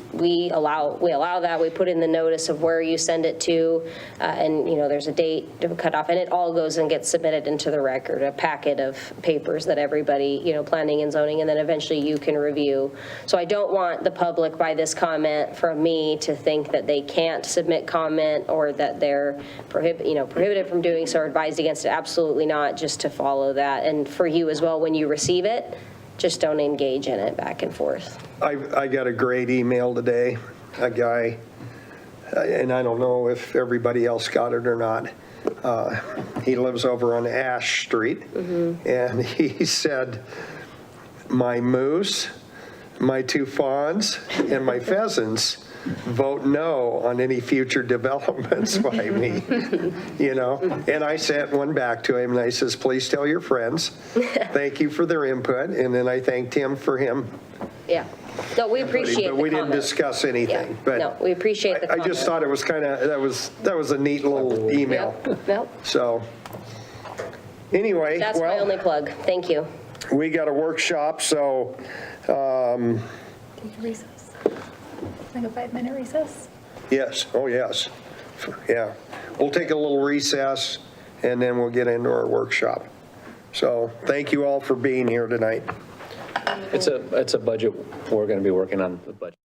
Speaker 11: allow that. We put in the notice of where you send it to, and, you know, there's a date cut off, and it all goes and gets submitted into the record, a packet of papers that everybody, you know, planning and zoning, and then eventually you can review. So I don't want the public by this comment from me to think that they can't submit comment or that they're prohibited from doing so or advised against it. Absolutely not, just to follow that. And for you as well, when you receive it, just don't engage in it back and forth.
Speaker 2: I got a great email today, a guy, and I don't know if everybody else got it or not. He lives over on Ash Street, and he said, my moose, my two fawns, and my pheasants vote no on any future developments by me, you know? And I sent one back to him, and I says, please tell your friends, thank you for their input, and then I thanked him for him.
Speaker 11: Yeah. No, we appreciate the
Speaker 2: But we didn't
Speaker 11: comment.
Speaker 2: discuss anything.
Speaker 11: Yeah.
Speaker 2: But
Speaker 11: No, we appreciate the
Speaker 2: I
Speaker 11: comment.
Speaker 2: just thought it was kind of, that was a neat little email.
Speaker 11: Yep.
Speaker 2: So, anyway,
Speaker 11: That's my
Speaker 2: well,
Speaker 11: only plug. Thank you.
Speaker 2: we got a workshop, so,
Speaker 3: Take a recess. Like a 5-minute recess?
Speaker 2: yes, oh, yes. Yeah. We'll take a little recess, and then we'll get into our workshop. So, thank you all for being here tonight.
Speaker 9: It's a budget, we're going to be working on the budget.